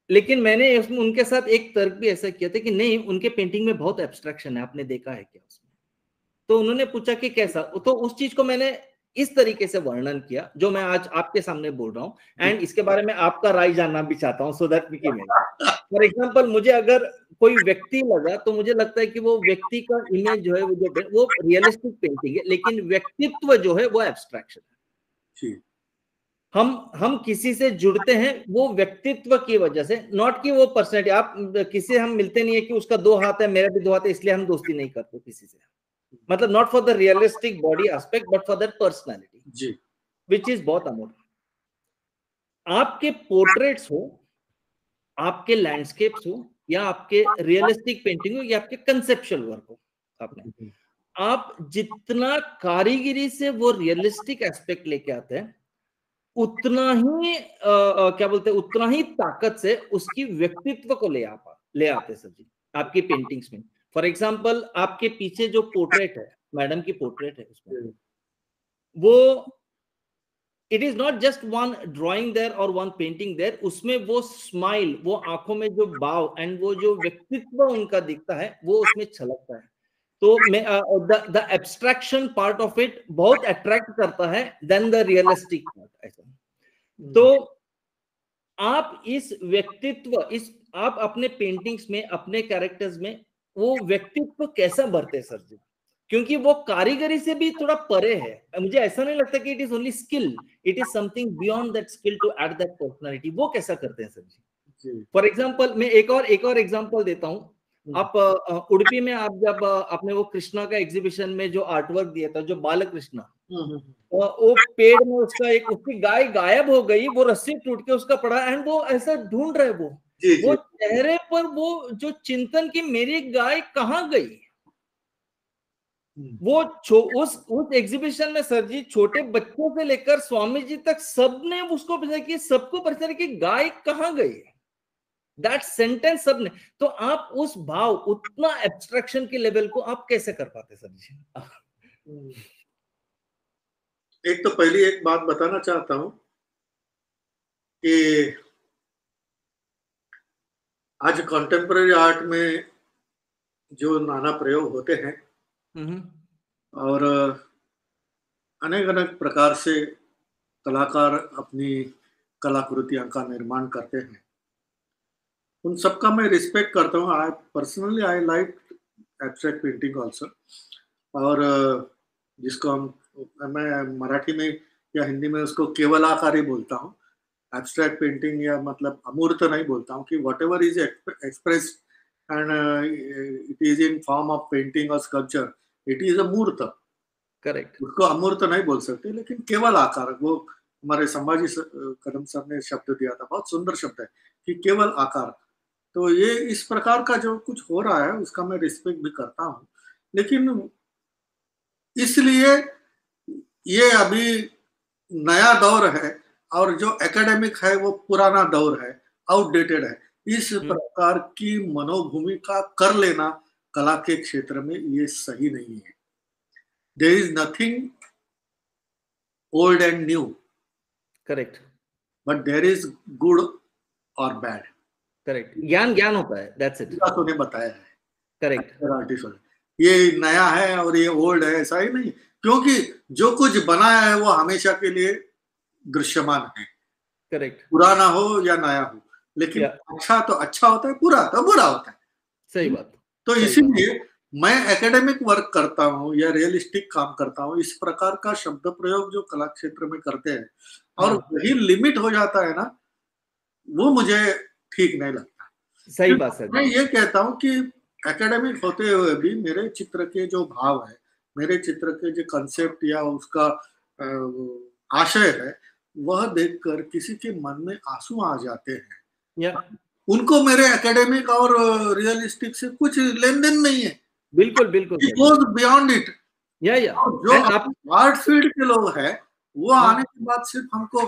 [SPEAKER 1] लेकिन मैंने उसमें उनके साथ एक तर्क भी ऐसा किया था कि नहीं, उनके पेंटिंग में बहुत एब्स्ट्रैक्शन है, आपने देखा है क्या उसमें? तो उन्होंने पूछा कि कैसा, तो उस चीज को मैंने इस तरीके से वर्णन किया जो मैं आज आपके सामने बोल रहा हूं, एंड इसके बारे में आपका राय जानना भी चाहता हूं, सो दैट कि मैं, फॉर एग्जाम्पल, मुझे अगर कोई व्यक्ति लगा तो मुझे लगता है कि वो व्यक्ति का इमेज जो है वो रियलिस्टिक पेंटिंग है, लेकिन व्यक्तित्व जो है वो एब्स्ट्रैक्शन है।
[SPEAKER 2] जी
[SPEAKER 1] हम किसी से जुड़ते हैं वो व्यक्तित्व की वजह से, नॉट कि वो पर्सनैलिटी, आप किसी से हम मिलते नहीं है कि उसका 2 हाथ है मेरा भी 2 हाथ है इसलिए हम दोस्ती नहीं करते किसी से, मतलब not for the realistic body aspect but for that personality,
[SPEAKER 2] जी
[SPEAKER 1] विच इज बहुत अमूल्य। आपके पोर्ट्रेट्स हो, आपके लैंडस्केप्स हो, या आपके रियलिस्टिक पेंटिंग हो, या आपके कंसेप्चुअल वर्क हो, आपने, आप जितना कारीगरी से वो रियलिस्टिक एस्पेक्ट लेके आते हैं उतना ही क्या बोलते हैं, उतना ही ताकत से उसकी व्यक्तित्व को ले आते सर जी आपकी पेंटिंग्स में। फॉर एग्जाम्पल आपके पीछे जो पोर्ट्रेट है, मैडम की पोर्ट्रेट है, उसमें वो it is not just one drawing there और वन पेंटिंग देयर, उसमें वो स्माइल, वो आंखों में जो भाव एंड वो जो व्यक्तित्व उनका दिखता है वो उसमें छलकता है। तो मैं the abstraction part of it बहुत अट्रैक्ट करता है देन द रियलिस्टिक पार्ट ऐसा। तो आप इस व्यक्तित्व, इस आप अपने पेंटिंग्स में, अपने कैरेक्टर्स में वो व्यक्तित्व कैसा भरते सर जी? क्योंकि वो कारीगरी से भी थोड़ा परे है। मुझे ऐसा नहीं लगता कि it is only skill, it is something beyond that skill to add that personality. वो कैसा करते हैं सर जी? फॉर एग्जाम्पल मैं एक और एग्जाम्पल देता हूँ। आप उडुपी में आप जब आपने वो कृष्णा का एग्जीबिशन में जो आर्टवर्क दिया था, जो बाल कृष्णा, वो पेड़ में उसका एक, उसकी गाय गायब हो गई, वो रस्सी टूट के उसका पड़ा एंड वो ऐसा ढूंढ रहे, वो चेहरे पर वो जो चिंतन की मेरी गाय कहाँ गई। वो उस एग्जीबिशन में सर जी छोटे बच्चों से लेकर स्वामी जी तक सबने उसको सबको पता कि गाय कहाँ गई, दैट सेंटेंस सबने। तो आप उस भाव, उतना एब्स्ट्रैक्शन के लेवल को आप कैसे कर पाते सर जी?
[SPEAKER 2] एक तो पहली एक बात बताना चाहता हूं कि आज कंटेम्पररी आर्ट में जो नाना प्रयोग होते हैं और अनेक अनेक प्रकार से कलाकार अपनी कलाकृतियां का निर्माण करते हैं, उन सबका मैं रिस्पेक्ट करता हूँ। I personally I like abstract painting also, और जिसको मैं मराठी में या हिंदी में उसको केवल आकार ही बोलता हूँ। एब्स्ट्रैक्ट पेंटिंग या मतलब अमूर्त नहीं बोलता हूँ, कि what ever is expressed and it is in form of painting और स्कल्पचर, इट इज अ मूर्त।
[SPEAKER 1] करेक्ट,
[SPEAKER 2] उसको अमूर्त नहीं बोल सकते, लेकिन केवल आकार, वो हमारे संभाजी कदम सर ने शब्द दिया था, बहुत सुंदर शब्द है कि केवल आकार। तो ये इस प्रकार का जो कुछ हो रहा है उसका मैं रिस्पेक्ट भी करता हूँ, लेकिन इसलिए ये अभी नया दौर है और जो एकेडमिक है वो पुराना दौर है, आउटडेटेड है। इस प्रकार की मनोभूमिका कर लेना कला के क्षेत्र में ये सही नहीं है। There is nothing old and new,
[SPEAKER 1] correct,
[SPEAKER 2] but there is good और बैड।
[SPEAKER 1] करेक्ट, ज्ञान होता है, दैट्स इट।
[SPEAKER 2] ने बताया है,
[SPEAKER 1] करेक्ट,
[SPEAKER 2] आर्टिस्ट ये नया है और ये ओल्ड है, ऐसा ही नहीं, क्योंकि जो कुछ बनाया है वो हमेशा के लिए दृश्यमान है।
[SPEAKER 1] करेक्ट,
[SPEAKER 2] पुराना हो या नया हो, लेकिन अच्छा तो अच्छा होता है, बुरा तो बुरा होता है।
[SPEAKER 1] सही बात।
[SPEAKER 2] तो इसीलिए मैं एकेडमिक वर्क करता हूँ या रियलिस्टिक काम करता हूँ, इस प्रकार का शब्द प्रयोग जो कला क्षेत्र में करते हैं और वही लिमिट हो जाता है ना, वो मुझे ठीक नहीं लगता।
[SPEAKER 1] सही बात सर।
[SPEAKER 2] मैं ये कहता हूँ कि एकेडमिक होते हुए भी मेरे चित्र के जो भाव है, मेरे चित्र के जो कंसेप्ट या उसका आशय है, वह देखकर किसी के मन में आंसू आ जाते हैं, उनको मेरे एकेडमिक और रियलिस्टिक से कुछ लेन देन नहीं है।
[SPEAKER 1] बिल्कुल बिल्कुल,
[SPEAKER 2] इट गोज बियॉन्ड इट।
[SPEAKER 1] या
[SPEAKER 2] जो आर्ट फील्ड के लोग हैं वो आने के बाद सिर्फ हमको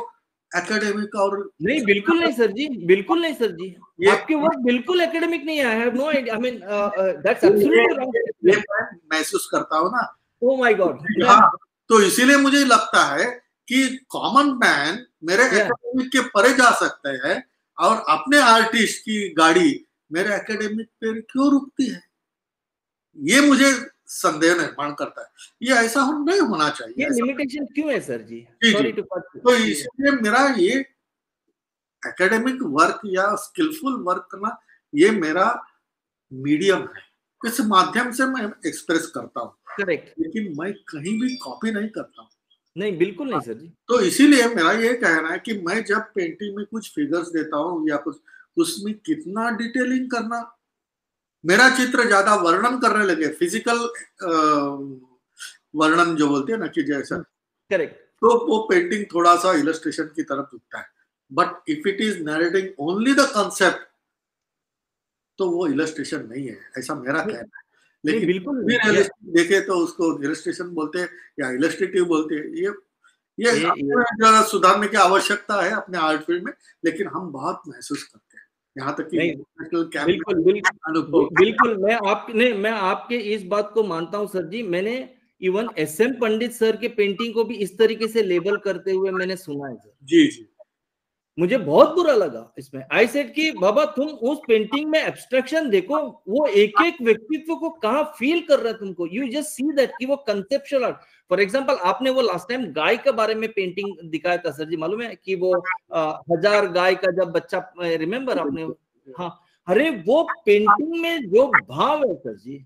[SPEAKER 2] एकेडमिक और
[SPEAKER 1] नहीं, बिल्कुल नहीं सर जी, बिल्कुल नहीं सर जी, आपके वर्क बिल्कुल एकेडमिक नहीं है। I have no idea, I mean that's absolutely wrong.
[SPEAKER 2] महसूस करता हूँ ना,
[SPEAKER 1] ओह माय गॉड।
[SPEAKER 2] हाँ, तो इसीलिए मुझे लगता है कि कॉमन मैन मेरे एकेडमिक के परे जा सकते हैं और अपने आर्टिस्ट की गाड़ी मेरे एकेडमिक पे क्यों रुकती है, ये मुझे संदेह निर्माण करता है। ये ऐसा नहीं होना चाहिए।
[SPEAKER 1] ये लिमिटेशन क्यों है sir ji?
[SPEAKER 2] Sorry to cut. तो इसलिए मेरा ये एकेडमिक वर्क या स्किलफुल वर्क करना ये मेरा मीडियम है, इस माध्यम से मैं एक्सप्रेस करता हूँ।
[SPEAKER 1] करेक्ट,
[SPEAKER 2] लेकिन मैं कहीं भी कॉपी नहीं करता हूँ।
[SPEAKER 1] नहीं, बिल्कुल नहीं सर जी।
[SPEAKER 2] तो इसीलिए मेरा ये कहना है कि मैं जब पेंटिंग में कुछ फिगर्स देता हूँ या कुछ, उसमें कितना डिटेलिंग करना, मेरा चित्र ज्यादा वर्णन करने लगे, फिजिकल वर्णन जो बोलते हैं ना कि जैसा,
[SPEAKER 1] करेक्ट,
[SPEAKER 2] तो वो पेंटिंग थोड़ा सा इलस्ट्रेशन की तरफ झुकता है। But if it is narrating only the concept तो वो इलस्ट्रेशन नहीं है, ऐसा मेरा कहना है। लेकिन बिल्कुल देखे तो उसको इलस्ट्रेशन बोलते हैं या इलस्ट्रेटिव बोलते हैं, ये जरा सुधारने की आवश्यकता है अपने आर्ट फील्ड में, लेकिन हम बहुत महसूस करते हैं, यहाँ तक कि
[SPEAKER 1] बिल्कुल बिल्कुल बिल्कुल मैं आपके इस बात को मानता हूं सर जी। मैंने इवन SM पंडित सर के पेंटिंग को भी इस तरीके से लेबल करते हुए मैंने सुना है सर।
[SPEAKER 2] जी जी,
[SPEAKER 1] मुझे बहुत बुरा लगा इसमें। आई सेड कि बाबा तुम उस पेंटिंग में एब्स्ट्रैक्शन देखो, वो एक एक व्यक्तित्व को कहाँ फील कर रहा है तुमको, यू जस्ट सी दैट कि वो कंसेप्चुअल आर्ट। फॉर एग्जांपल आपने वो लास्ट टाइम गाय के बारे में पेंटिंग दिखाया था सर जी, मालूम है कि वो 1000 गाय का जब बच्चा, रिमेम्बर आपने? हाँ, अरे वो पेंटिंग में जो भाव है सर जी,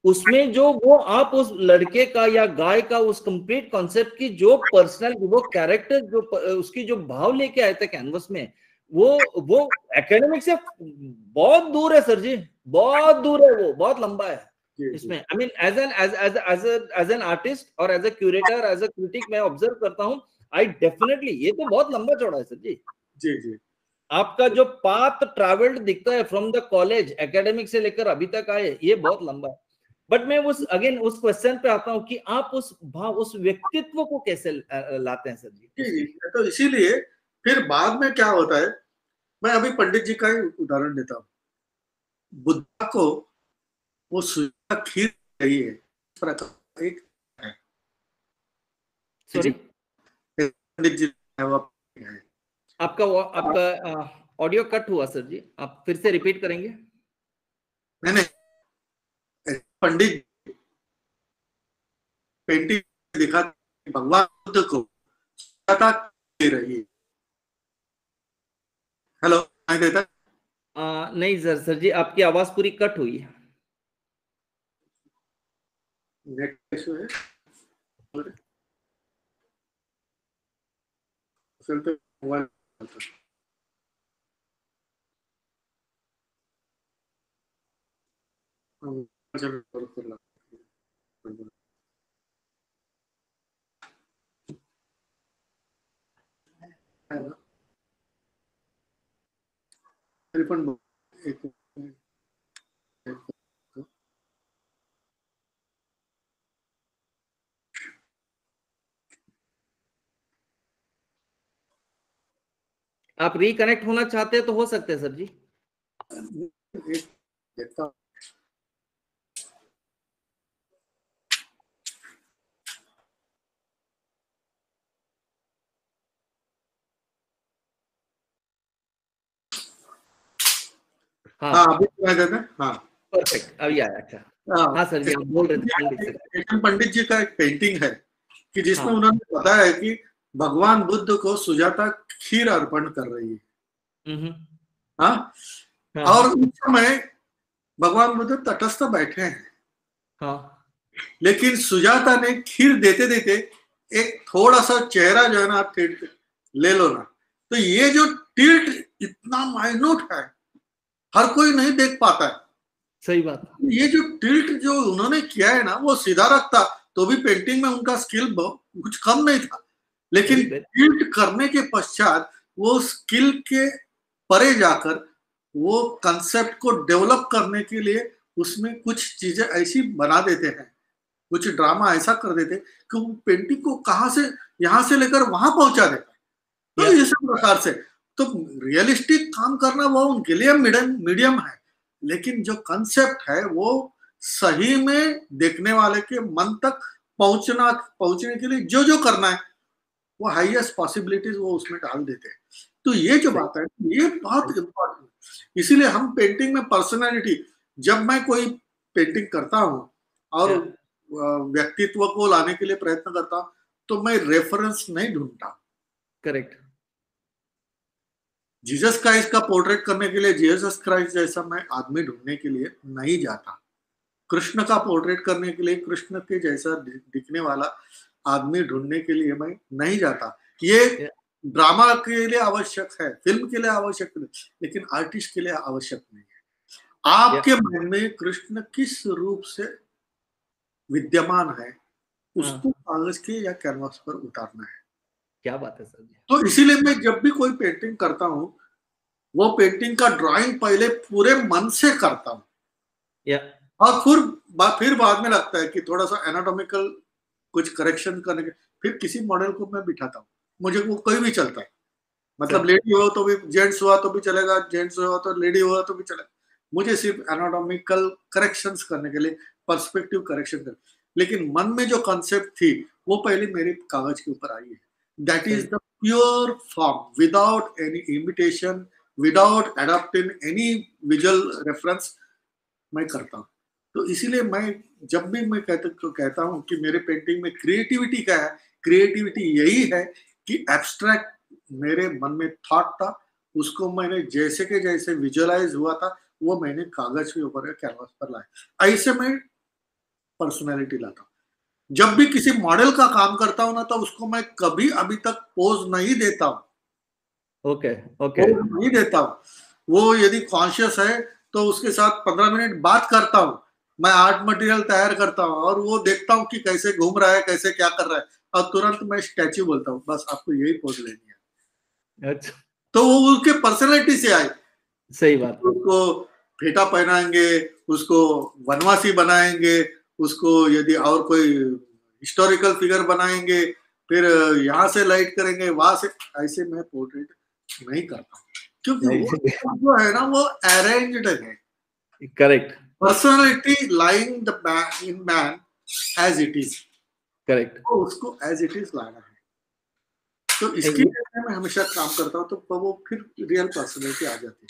[SPEAKER 1] उसमें जो वो आप उस लड़के का या गाय का उस कंप्लीट कॉन्सेप्ट की जो पर्सनल वो कैरेक्टर जो उसकी जो भाव लेके आए थे कैनवस में, वो एकेडमिक से बहुत दूर है सर जी, बहुत दूर है, वो बहुत लंबा है इसमें। I mean as an artist और as a curator, as a critic मैं ऑब्जर्व करता हूँ, आई डेफिनेटली, ये तो बहुत लंबा चौड़ा है सर जी।
[SPEAKER 2] जी जी,
[SPEAKER 1] आपका जो पाथ ट्रैवल्ड दिखता है फ्रॉम द कॉलेज एकेडमिक से लेकर अभी तक आए, ये बहुत लंबा है। बट मैं उस क्वेश्चन पे आता हूं कि आप उस भाव, उस व्यक्तित्व को कैसे लाते हैं सर जी?
[SPEAKER 2] तो इसीलिए फिर बाद में क्या होता है, मैं अभी पंडित जी का ही उदाहरण देता हूँ। बुद्धा को वो सुजा खीर रही है, एक
[SPEAKER 1] सॉरी
[SPEAKER 2] पंडित जी है।
[SPEAKER 1] आपका ऑडियो कट हुआ सर जी, आप फिर से रिपीट करेंगे?
[SPEAKER 2] मैंने पंडित पेंटिंग दिखा, भगवान बुद्ध को दे रही है। हेलो, देता
[SPEAKER 1] नहीं सर जी, आपकी आवाज पूरी कट हुई है।
[SPEAKER 2] नेट इशू है, चलते मोबाइल टेलीफोन एक
[SPEAKER 1] आप रिकनेक्ट होना चाहते हैं तो हो सकते हैं सर जी।
[SPEAKER 2] देखता हाँ, अभी हाँ
[SPEAKER 1] परफेक्ट, अभी आया। अच्छा हाँ सर जी, आप बोल रहे थे।
[SPEAKER 2] पंडित जी का एक पेंटिंग है कि जिसमें उन्होंने बताया है कि भगवान बुद्ध को सुजाता खीर अर्पण कर रही है। हाँ, और उस समय भगवान बुद्ध तटस्थ बैठे हैं। हाँ, लेकिन सुजाता ने खीर देते देते एक थोड़ा सा चेहरा जो है ना, टिल्ट ले लो ना, तो ये जो टिल्ट इतना माइन्यूट है, हर कोई नहीं देख पाता है।
[SPEAKER 1] सही बात।
[SPEAKER 2] ये जो टिल्ट जो उन्होंने किया है ना, वो सीधा रखता तो भी पेंटिंग में उनका स्किल कुछ कम नहीं था, लेकिन टिल्ट करने के पश्चात वो स्किल के परे जाकर वो कंसेप्ट को डेवलप करने के लिए उसमें कुछ चीजें ऐसी बना देते हैं, कुछ ड्रामा ऐसा कर देते कि वो पेंटिंग को कहां से यहां से लेकर वहां पहुंचा देता। तो इस प्रकार से तो रियलिस्टिक काम करना वो उनके लिए मीडियम है, लेकिन जो कंसेप्ट है वो सही में देखने वाले के मन तक पहुंचने के लिए जो जो करना है वो हाईएस्ट पॉसिबिलिटीज वो उसमें डाल देते हैं। तो ये जो बात है ये बहुत इम्पोर्टेंट है। इसीलिए हम पेंटिंग में पर्सनैलिटी, जब मैं कोई पेंटिंग करता हूँ और व्यक्तित्व को लाने के लिए प्रयत्न करता हूँ तो मैं रेफरेंस नहीं ढूंढता।
[SPEAKER 1] करेक्ट।
[SPEAKER 2] जीसस क्राइस्ट का पोर्ट्रेट करने के लिए जीसस क्राइस्ट जैसा मैं आदमी ढूंढने के लिए नहीं जाता। कृष्ण का पोर्ट्रेट करने के लिए कृष्ण के जैसा दिखने वाला आदमी ढूंढने के लिए मैं नहीं जाता। ये ड्रामा के लिए आवश्यक है, फिल्म के लिए आवश्यक है, लेकिन आर्टिस्ट के लिए आवश्यक नहीं है। आपके मन में कृष्ण किस रूप से विद्यमान है उसको कागज के या कैनवास पर उतारना है।
[SPEAKER 1] क्या बात है सर जी।
[SPEAKER 2] तो इसीलिए मैं जब भी कोई पेंटिंग करता हूँ वो पेंटिंग का ड्राइंग पहले पूरे मन से करता हूँ और फिर बाद में लगता है कि थोड़ा सा एनाटॉमिकल कुछ करेक्शन करने के फिर किसी मॉडल को मैं बिठाता हूँ, मुझे वो कोई भी चलता है, मतलब लेडी हो तो भी, जेंट्स हुआ तो भी चलेगा, जेंट्स हुआ तो लेडी हुआ तो भी चलेगा, मुझे सिर्फ एनाटॉमिकल करेक्शंस करने के लिए, पर्सपेक्टिव करेक्शन कर, लेकिन मन में जो कॉन्सेप्ट थी वो पहले मेरे कागज के ऊपर आई है। That is the pure form, without any imitation, without adopting any visual reference मैं करता हूँ। तो इसीलिए मैं जब भी मैं कहता हूँ कि मेरे पेंटिंग में क्रिएटिविटी क्या है, क्रिएटिविटी यही है कि एब्स्ट्रैक्ट मेरे मन में थॉट था, उसको मैंने जैसे के जैसे विजुअलाइज हुआ था वो मैंने कागज के ऊपर कैनवास पर लाया। ऐसे मैं पर्सनैलिटी लाता हूँ। जब भी किसी मॉडल का काम करता हूँ ना, तो उसको मैं कभी अभी तक पोज नहीं देता हूँ।
[SPEAKER 1] ओके
[SPEAKER 2] पोज नहीं देता हूँ। वो यदि कॉन्शियस है तो उसके साथ 15 मिनट बात करता हूँ, मैं आर्ट मटेरियल तैयार करता हूँ और वो देखता हूँ कि कैसे घूम रहा है, कैसे क्या कर रहा है, और तुरंत मैं स्टैच्यू बोलता हूँ, बस आपको यही पोज लेनी है।
[SPEAKER 1] अच्छा,
[SPEAKER 2] तो वो उसके पर्सनैलिटी से आई।
[SPEAKER 1] सही बात है।
[SPEAKER 2] उसको फेटा पहनाएंगे, उसको वनवासी बनाएंगे, उसको यदि और कोई हिस्टोरिकल फिगर बनाएंगे, फिर यहाँ से लाइट करेंगे, वहां से, ऐसे मैं पोर्ट्रेट नहीं करता, क्योंकि वो जो है ना वो अरेंज्ड है।
[SPEAKER 1] Correct.
[SPEAKER 2] Personality lying the in man as it is,
[SPEAKER 1] correct,
[SPEAKER 2] तो उसको एज इट इज लाना है। तो इसके लिए मैं हमेशा काम करता हूँ, तो वो फिर रियल पर्सनालिटी आ जाती है,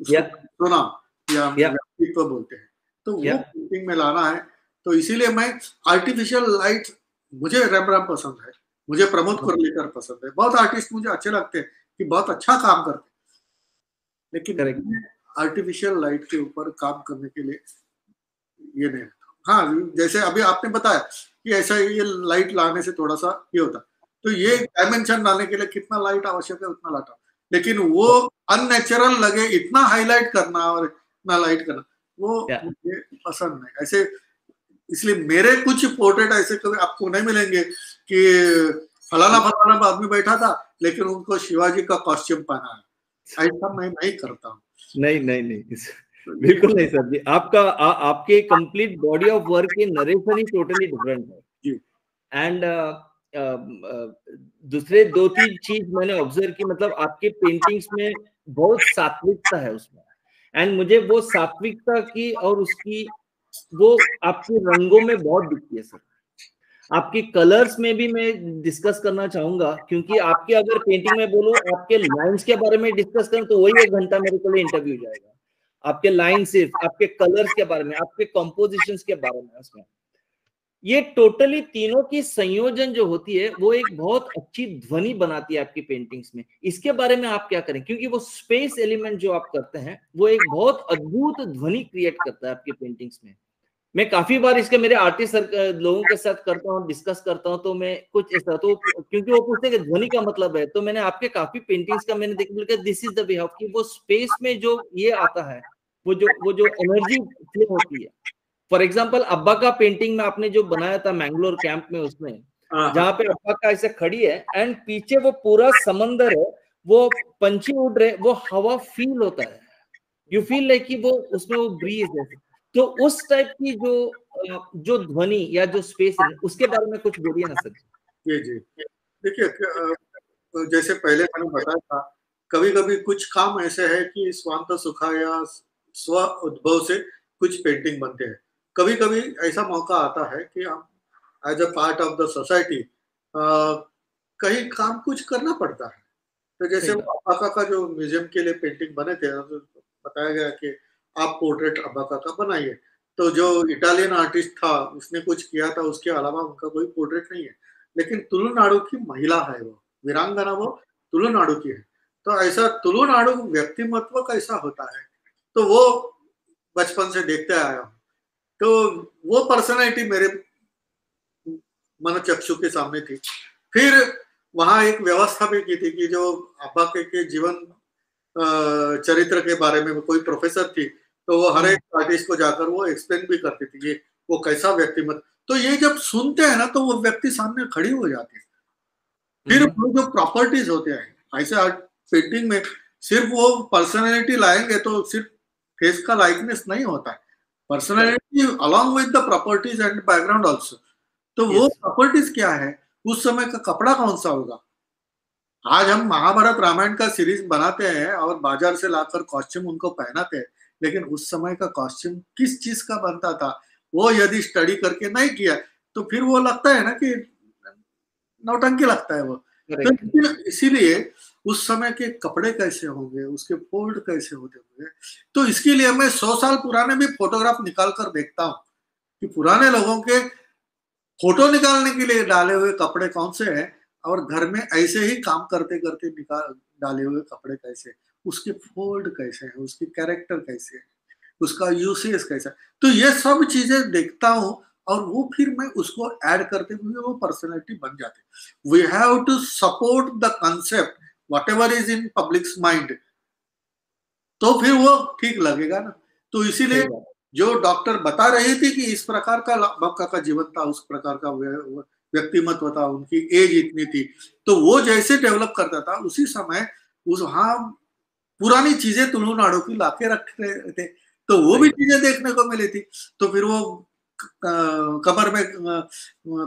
[SPEAKER 2] उसको सोना या व्यक्तित्व बोलते हैं, तो वो पेंटिंग में लाना है। तो इसीलिए मैं आर्टिफिशियल लाइट, मुझे रेम्ब्रांड पसंद है, मुझे प्रमोद कोर्लेकर पसंद है, बहुत आर्टिस्ट मुझे अच्छे लगते हैं कि बहुत अच्छा काम करते हैं, लेकिन आर्टिफिशियल लाइट के ऊपर काम करने के लिए ये नहीं। हाँ, जैसे अभी आपने बताया कि ऐसा ये लाइट लाने से थोड़ा सा ये होता, तो ये डायमेंशन डालने के लिए कितना लाइट आवश्यक है उतना लाता, लेकिन वो अननेचुरल लगे इतना हाईलाइट करना और इतना लाइट करना, वो मुझे पसंद नहीं ऐसे। इसलिए मेरे कुछ पोर्ट्रेट ऐसे कभी आपको नहीं मिलेंगे कि फलाना फलाना आदमी बैठा था लेकिन उनको शिवाजी का कॉस्ट्यूम पहना है, ऐसा मैं नहीं करता हूँ।
[SPEAKER 1] नहीं नहीं नहीं, बिल्कुल नहीं सर जी। आपके कंप्लीट बॉडी ऑफ वर्क के नरेशन ही टोटली डिफरेंट है। एंड दूसरे 2-3 चीज मैंने ऑब्जर्व की, मतलब आपके पेंटिंग्स में बहुत सात्विकता है उसमें, एंड मुझे वो सात्विकता की और उसकी वो आपके रंगों में बहुत दिखती है सर। आपके कलर्स में भी मैं डिस्कस करना चाहूंगा, क्योंकि आपके अगर पेंटिंग में बोलूं, आपके लाइंस के बारे में डिस्कस करूं तो वही 1 घंटा मेरे को लिए इंटरव्यू जाएगा। आपके लाइन सिर्फ, आपके कलर्स के बारे में, आपके कंपोजिशंस के बारे में, उसमें ये टोटली तीनों की संयोजन जो होती है वो एक बहुत अच्छी ध्वनि बनाती है आपकी पेंटिंग्स में। इसके बारे में आप क्या करें, क्योंकि वो स्पेस एलिमेंट जो आप करते हैं वो एक बहुत अद्भुत ध्वनि क्रिएट करता है आपकी पेंटिंग्स में। मैं काफी बार इसके मेरे आर्टिस्ट लोगों के साथ करता हूँ, डिस्कस करता हूँ, तो मैं कुछ ऐसा, तो क्योंकि वो पूछते हैं कि ध्वनि का मतलब है, तो मैंने आपके काफी पेंटिंग्स का मैंने देखा, this is the way of, कि वो स्पेस में जो ये आता है, वो जो एनर्जी फ्लो होती है। फॉर एग्जाम्पल अब्बा का पेंटिंग में आपने जो बनाया था मैंगलोर कैंप में, उसमें जहाँ पे अब्बा का ऐसे खड़ी है एंड पीछे वो पूरा समंदर है, वो पंछी उड़ रहे, वो हवा फील होता है, यू फील लाइक कि वो उसमें वो ब्रीज है। तो उस टाइप की जो ध्वनि या जो स्पेस है, उसके बारे में कुछ बोलिए ना सर।
[SPEAKER 2] जी देखिए, जैसे पहले मैंने बताया था, कभी कभी कुछ काम ऐसे है कि स्वांत सुखा या स्व उद्भव से कुछ पेंटिंग बनते हैं। कभी कभी ऐसा मौका आता है कि हम as a part of the society कहीं काम कुछ करना पड़ता है। तो जैसे अब्बा का जो म्यूजियम के लिए पेंटिंग बने थे, तो बताया गया कि आप पोर्ट्रेट अब्बा का बनाइए। तो जो इटालियन आर्टिस्ट था उसने कुछ किया था, उसके अलावा उनका कोई पोर्ट्रेट नहीं है, लेकिन तुलुनाडु की महिला है, वो वीरांगना, वो तुलुनाडु की है। तो ऐसा तुलुनाडु व्यक्तिमत्व कैसा होता है, तो वो बचपन से देखते आया हूँ। तो वो पर्सनैलिटी मेरे मनोचक्षु के सामने थी। फिर वहां एक व्यवस्था भी की थी कि जो अब्बा के जीवन चरित्र के बारे में कोई प्रोफेसर थी, तो वो हर एक आर्टिस्ट को जाकर वो एक्सप्लेन भी करती थी कि वो कैसा व्यक्तिमत्व। तो ये जब सुनते हैं ना, तो वो व्यक्ति सामने खड़ी हो जाती है। फिर वो जो प्रॉपर्टीज होते हैं ऐसे आर्ट पेंटिंग में, सिर्फ वो पर्सनैलिटी लाएंगे तो सिर्फ फेस का लाइकनेस नहीं होता है, personality along with the properties and background also. तो वो प्रॉपर्टीज क्या है, उस समय का कपड़ा कौन सा होगा? आज हम महाभारत रामायण का सीरीज बनाते हैं और बाजार से लाकर कॉस्ट्यूम उनको पहनाते हैं, लेकिन उस समय का कॉस्ट्यूम किस चीज का बनता था, वो यदि स्टडी करके नहीं किया तो फिर वो लगता है ना कि नौटंकी लगता है वो। तो इसीलिए उस समय के कपड़े कैसे होंगे, उसके फोल्ड कैसे होते होंगे, तो इसके लिए मैं 100 साल पुराने भी फोटोग्राफ निकाल कर देखता हूँ कि पुराने लोगों के फोटो निकालने के लिए डाले हुए कपड़े कौन से हैं और घर में ऐसे ही काम करते करते निकाल डाले हुए कपड़े कैसे, उसके फोल्ड कैसे हैं, उसकी कैरेक्टर कैसे है, उसका यूसेज कैसा है। तो ये सब चीजें देखता हूँ और वो फिर मैं उसको ऐड करते हुए वो पर्सनैलिटी बन जाती। We have to support the concept whatever is in public's mind, तो फिर वो ठीक लगेगा ना। तो इसीलिए जो डॉक्टर बता रही थी कि इस प्रकार का बक्का का जीवन था, उस प्रकार का व्यक्तिमत्व था, उनकी एज इतनी थी, तो वो जैसे डेवलप करता था उसी समय उस वहां पुरानी चीजें तुलुनाडु की लाके रख रहे थे, तो वो भी चीजें देखने को मिली थी। तो फिर वो कमर में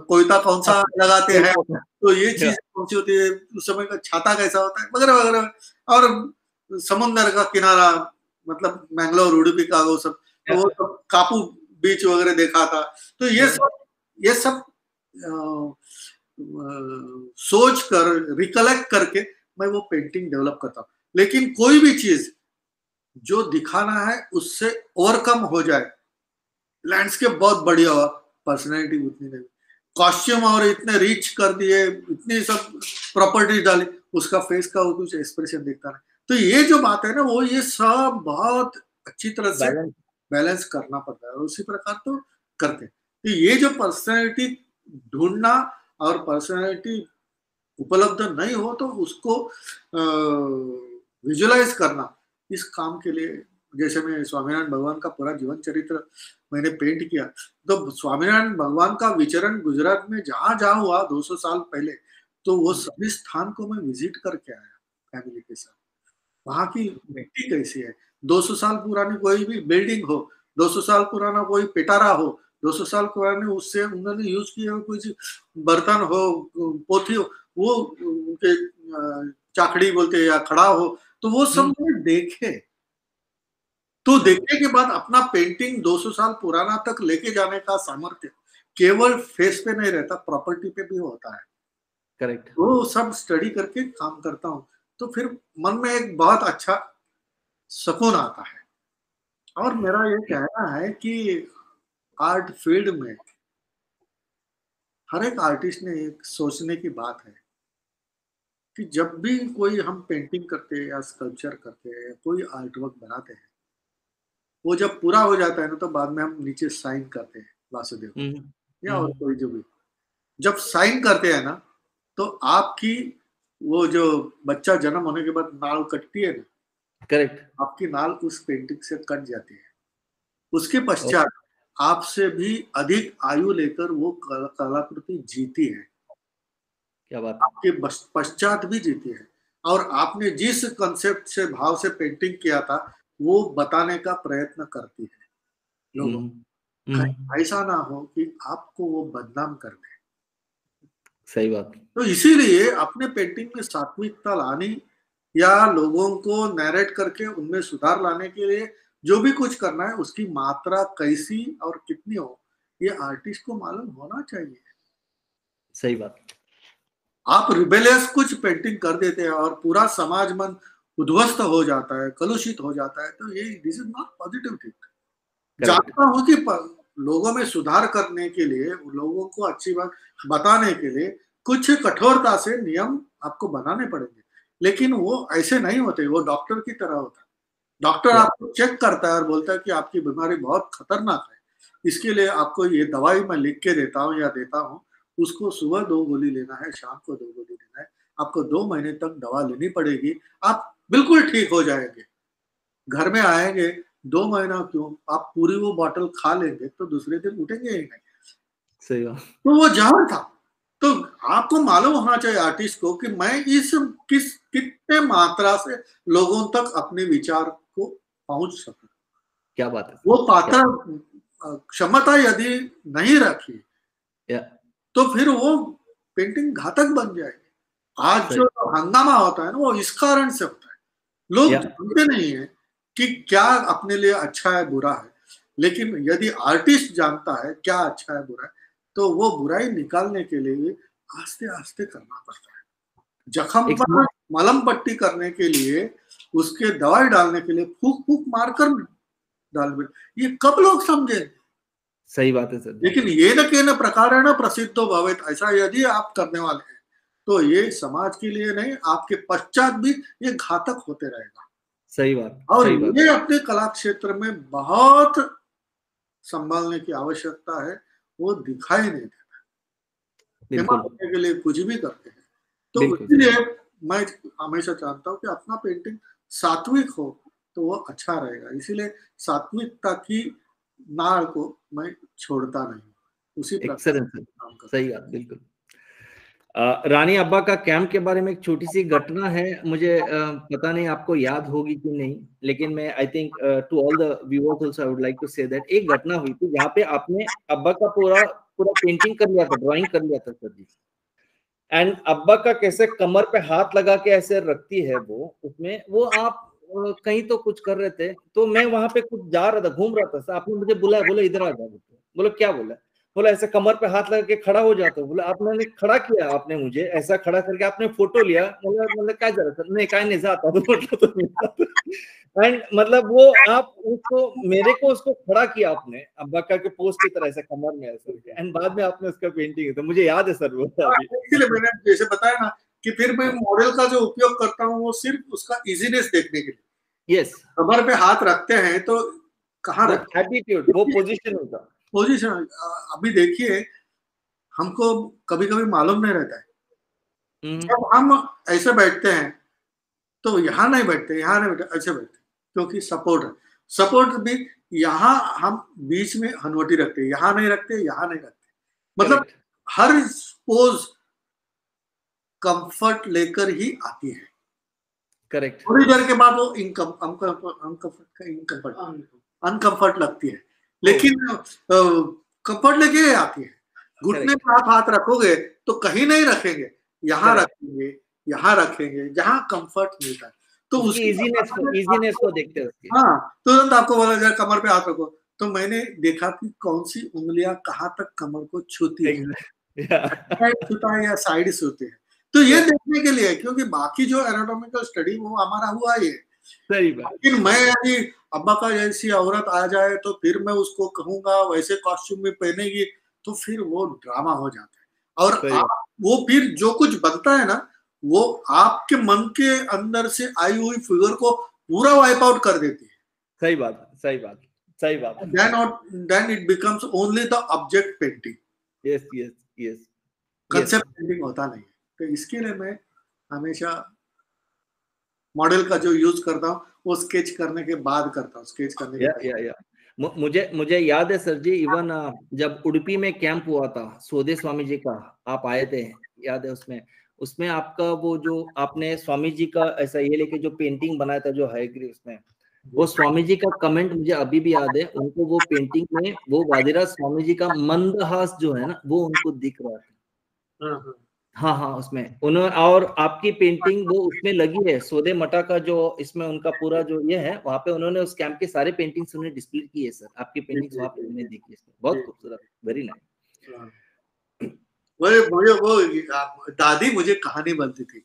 [SPEAKER 2] कोयता कौन सा लगाते हैं, तो ये चीज कौन सी होती है, उस समय का छाता कैसा होता है वगैरह वगैरह। और समुद्र का किनारा मतलब मैंगलोर उडुपी का वो सब, तो वो सब कापू बीच वगैरह देखा था। तो ये सब सोच कर रिकलेक्ट करके मैं वो पेंटिंग डेवलप करता हूँ। लेकिन कोई भी चीज जो दिखाना है उससे ओवरकम हो जाए, लैंडस्केप बहुत बढ़िया हुआ, पर्सनैलिटी उतनी नहीं, कॉस्ट्यूम और इतने रिच कर दिए, इतनी सब प्रॉपर्टी डाली, उसका फेस का वो कुछ एक्सप्रेशन दिखता नहीं। तो ये जो बात है ना, वो ये सब बहुत अच्छी तरह से बैलेंस करना पड़ता है और उसी प्रकार तो करते हैं। तो ये जो पर्सनैलिटी ढूंढना और पर्सनैलिटी उपलब्ध नहीं हो तो उसको विजुअलाइज करना, इस काम के लिए जैसे मैं स्वामीनारायण भगवान का पूरा जीवन चरित्र मैंने पेंट किया, तो स्वामीनारायण भगवान का विचरण गुजरात में जहां जहां हुआ 200 साल पहले, तो वो सभी स्थान को मैं विजिट करके आया फैमिली के साथ। वहां की मिट्टी कैसी है, 200 साल पुरानी कोई भी बिल्डिंग हो, 200 साल पुराना कोई पिटारा हो, 200 साल पुराने उससे उन्होंने यूज किए हुए कुछ बर्तन हो, पोथी हो, वो उनके चाकड़ी बोलते हैं या खड़ा हो, तो वो सब देखे। तो देखने के बाद अपना पेंटिंग 200 साल पुराना तक लेके जाने का सामर्थ्य केवल फेस पे नहीं रहता, प्रॉपर्टी पे भी होता है।
[SPEAKER 1] करेक्ट।
[SPEAKER 2] वो सब स्टडी करके काम करता हूँ, तो फिर मन में एक बहुत अच्छा सुकून आता है। और मेरा ये कहना है कि आर्ट फील्ड में हर एक आर्टिस्ट ने एक सोचने की बात है कि जब भी कोई हम पेंटिंग करते हैं या स्कल्पचर करते हैं या कोई आर्ट वर्क बनाते हैं, वो जब पूरा हो जाता है ना, तो बाद में हम नीचे साइन करते हैं वासुदेव या और कोई जो भी, जब साइन करते हैं ना, तो आपकी वो जो बच्चा जन्म होने के बाद नाल कटती है ना,
[SPEAKER 1] करेक्ट,
[SPEAKER 2] आपकी नाल उस पेंटिंग से कट जाती है। उसके पश्चात आपसे भी अधिक आयु लेकर वो कलाकृति जीती है।
[SPEAKER 1] क्या बात,
[SPEAKER 2] आपके पश्चात भी जीती है। और आपने जिस कंसेप्ट से भाव से पेंटिंग किया था, वो बताने का प्रयत्न करती है लोगों। ऐसा ना हो कि आपको वो बदनाम कर दे।
[SPEAKER 1] सही बात।
[SPEAKER 2] तो इसीलिए अपने पेंटिंग में सात्विकता लानी या लोगों को नैरेट करके उनमें सुधार लाने के लिए जो भी कुछ करना है, उसकी मात्रा कैसी और कितनी हो, ये आर्टिस्ट को मालूम होना चाहिए।
[SPEAKER 1] सही बात।
[SPEAKER 2] आप रिबेलियस कुछ पेंटिंग कर देते हैं और पूरा समाज मन उद्ध्वस्त हो जाता है, कलुषित हो जाता है, तो ये this is not positive thing. जानता हूं कि लोगों में सुधार करने के लिए, लोगों को अच्छी बात बताने के लिए कुछ कठोरता से नियम आपको बनाने पड़ेंगे, लेकिन वो ऐसे नहीं होते, वो डॉक्टर की तरह होता है। डॉक्टर आपको चेक करता है और बोलता है कि आपकी बीमारी बहुत खतरनाक है, इसके लिए आपको ये दवाई मैं लिख के देता हूँ या देता हूँ, उसको सुबह 2 गोली लेना है, शाम को 2 गोली लेना है, आपको 2 महीने तक दवा लेनी पड़ेगी, आप बिल्कुल ठीक हो जाएंगे। घर में आएंगे, 2 महीना क्यों, आप पूरी वो बॉटल खा लेंगे तो दूसरे दिन उठेंगे ही नहीं।
[SPEAKER 1] सही बात।
[SPEAKER 2] तो वो जहर था। तो आपको मालूम होना चाहिए आर्टिस्ट को कि मैं इस कितने मात्रा से लोगों तक अपने विचार को पहुंच सकूं।
[SPEAKER 1] क्या बात है।
[SPEAKER 2] वो पात्र क्षमता यदि नहीं रखी, तो फिर वो पेंटिंग घातक बन जाएगी। आज जो हंगामा होता है ना वो इस कारण से होता है, लोग जानते नहीं है कि क्या अपने लिए अच्छा है बुरा है, लेकिन यदि आर्टिस्ट जानता है क्या अच्छा है बुरा है तो वो बुराई निकालने के लिए आस्ते आस्ते करना पड़ता है। जख्म पर मलम पट्टी करने के लिए, उसके दवाई डालने के लिए फूक फूक मारकर डाल, ये कब लोग समझे?
[SPEAKER 1] सही बात है सर।
[SPEAKER 2] लेकिन ये न के न प्रकारेण प्रसिद्धो भवेत्, ऐसा यदि आप करने वाले हैं तो ये समाज के लिए नहीं, आपके पश्चात भी ये घातक होते रहेगा।
[SPEAKER 1] सही बात।
[SPEAKER 2] और
[SPEAKER 1] सही बात।
[SPEAKER 2] ये अपने कला क्षेत्र में बहुत संभालने की आवश्यकता है, वो दिखाई नहीं देता।
[SPEAKER 1] बिल्कुल
[SPEAKER 2] के लिए कुछ भी करते हैं, तो इसलिए मैं हमेशा चाहता हूँ कि अपना पेंटिंग सात्विक हो तो वो अच्छा रहेगा। इसीलिए सात्विकता की नाड़ को मैं छोड़ता नहीं, उसी
[SPEAKER 1] प्रकार सही बात। बिल्कुल। रानी अब्बा का कैंप के बारे में एक छोटी सी घटना है, मुझे पता नहीं आपको याद होगी कि नहीं, लेकिन मैं I think to all the viewers also I would like to say that एक घटना हुई थी जहाँ पे आपने अब्बा का पूरा पेंटिंग कर लिया था, ड्राइंग कर लिया था सर जी, एंड अब्बा का कैसे कमर पे हाथ लगा के ऐसे रखती है वो, उसमें वो आप कहीं तो कुछ कर रहे थे, तो मैं वहां पे कुछ जा रहा था, घूम रहा था, आपने मुझे बुलाया, बोले इधर आ जाओ, बोलो क्या बोला, बोला ऐसे कमर पे हाथ लगा के खड़ा हो जाता हूँ, बोला आपने खड़ा किया, आपने मुझे ऐसा खड़ा करके आपने फोटो लिया, मतलब क्या जरूरत है, नहीं कहीं नहीं जाता तो एंड मतलब वो आप उसको मेरे को उसको खड़ा किया आपने अब्बा का के पोज की तरह ऐसे कमर में ऐसे, एंड बाद में आपने उसका पेंटिंग, तो मुझे याद है सर वो अभी।
[SPEAKER 2] इसलिए मैंने जैसे बताया ना कि फिर मैं मॉडल का जो उपयोग करता हूँ वो सिर्फ उसका इजीनेस देखने के लिए।
[SPEAKER 1] यस,
[SPEAKER 2] कमर पे हाथ रखते हैं तो कहाँ रखते हैं,
[SPEAKER 1] एटीट्यूड, वो पोजीशन होता,
[SPEAKER 2] पोजीशन। अभी देखिए हमको कभी कभी मालूम नहीं रहता है, जब हम ऐसे बैठते हैं तो यहाँ नहीं बैठते, यहाँ नहीं बैठते, ऐसे बैठते, क्योंकि सपोर्ट है। सपोर्ट भी यहाँ हम बीच में हनवटी रखते हैं, यहाँ नहीं रखते, यहाँ नहीं रखते, मतलब हर पोज कंफर्ट लेकर ही आती है।
[SPEAKER 1] करेक्ट।
[SPEAKER 2] थोड़ी देर के बाद वो अनकंफर्ट लगती है, लेकिन कंफर्ट लेके आती है। घुटने पर आप हाथ रखोगे तो कहीं नहीं रखेंगे, यहाँ रखेंगे, यहाँ रखेंगे, जहाँ कंफर्ट मिलता है, तो उसकी
[SPEAKER 1] इजीनेस को देखते हैं।
[SPEAKER 2] हाँ, तुरंत आपको बोला जाए कमर पे हाथ रखो, तो मैंने देखा कि कौन सी उंगलियां कहाँ तक कमर को छूती है, छूता है या साइड से होते हैं, तो ये देखने के लिए, क्योंकि बाकी जो एनाटॉमिकल स्टडी वो हमारा हुआ ही है।
[SPEAKER 1] सही बात।
[SPEAKER 2] लेकिन मैं यदि अब्बा का जैसी औरत आ जाए तो फिर मैं उसको कहूंगा वैसे कॉस्ट्यूम में पहनेगी, तो फिर वो ड्रामा हो जाता है, और वो फिर जो कुछ बनता है ना वो आपके मन के अंदर से आई हुई फिगर को पूरा वाइप आउट कर देती है।
[SPEAKER 1] सही बात, सही बात, सही बात।
[SPEAKER 2] Then it becomes only the object painting.
[SPEAKER 1] Yes, yes, yes.
[SPEAKER 2] Concept painting होता नहीं, तो इसके लिए मैं हमेशा मॉडल का जो यूज करता हूँ वो स्केच करने के बाद करता हूँ, स्केच करने के बाद।
[SPEAKER 1] मुझे याद है सर जी, इवन जब उडुपी में कैंप हुआ था सोदे स्वामी जी का, आप आए थे, याद है, उसमें आपका वो जो आपने स्वामी जी का ऐसा ये लेके जो पेंटिंग बनाया था जो हयग्रीव, उसमें वो स्वामी जी का कमेंट मुझे अभी भी याद है, उनको वो पेंटिंग में वो वादिराज स्वामी जी का मंदहास जो है ना वो उनको दिख रहा था। हाँ हाँ, उसमें उन्होंने, और आपकी पेंटिंग वो उसमें लगी है सोदे मठा का जो इसमें उनका पूरा जो ये है, वहां पे उन्होंने उस कैंप के सारे पेंटिंग्स उन्होंने डिस्प्ले की है सर, आपकी पेंटिंग्स वहां पे मैंने देखी है, बहुत खूबसूरत, वेरी नाइस।
[SPEAKER 2] वो दादी मुझे कहानी बनती थी,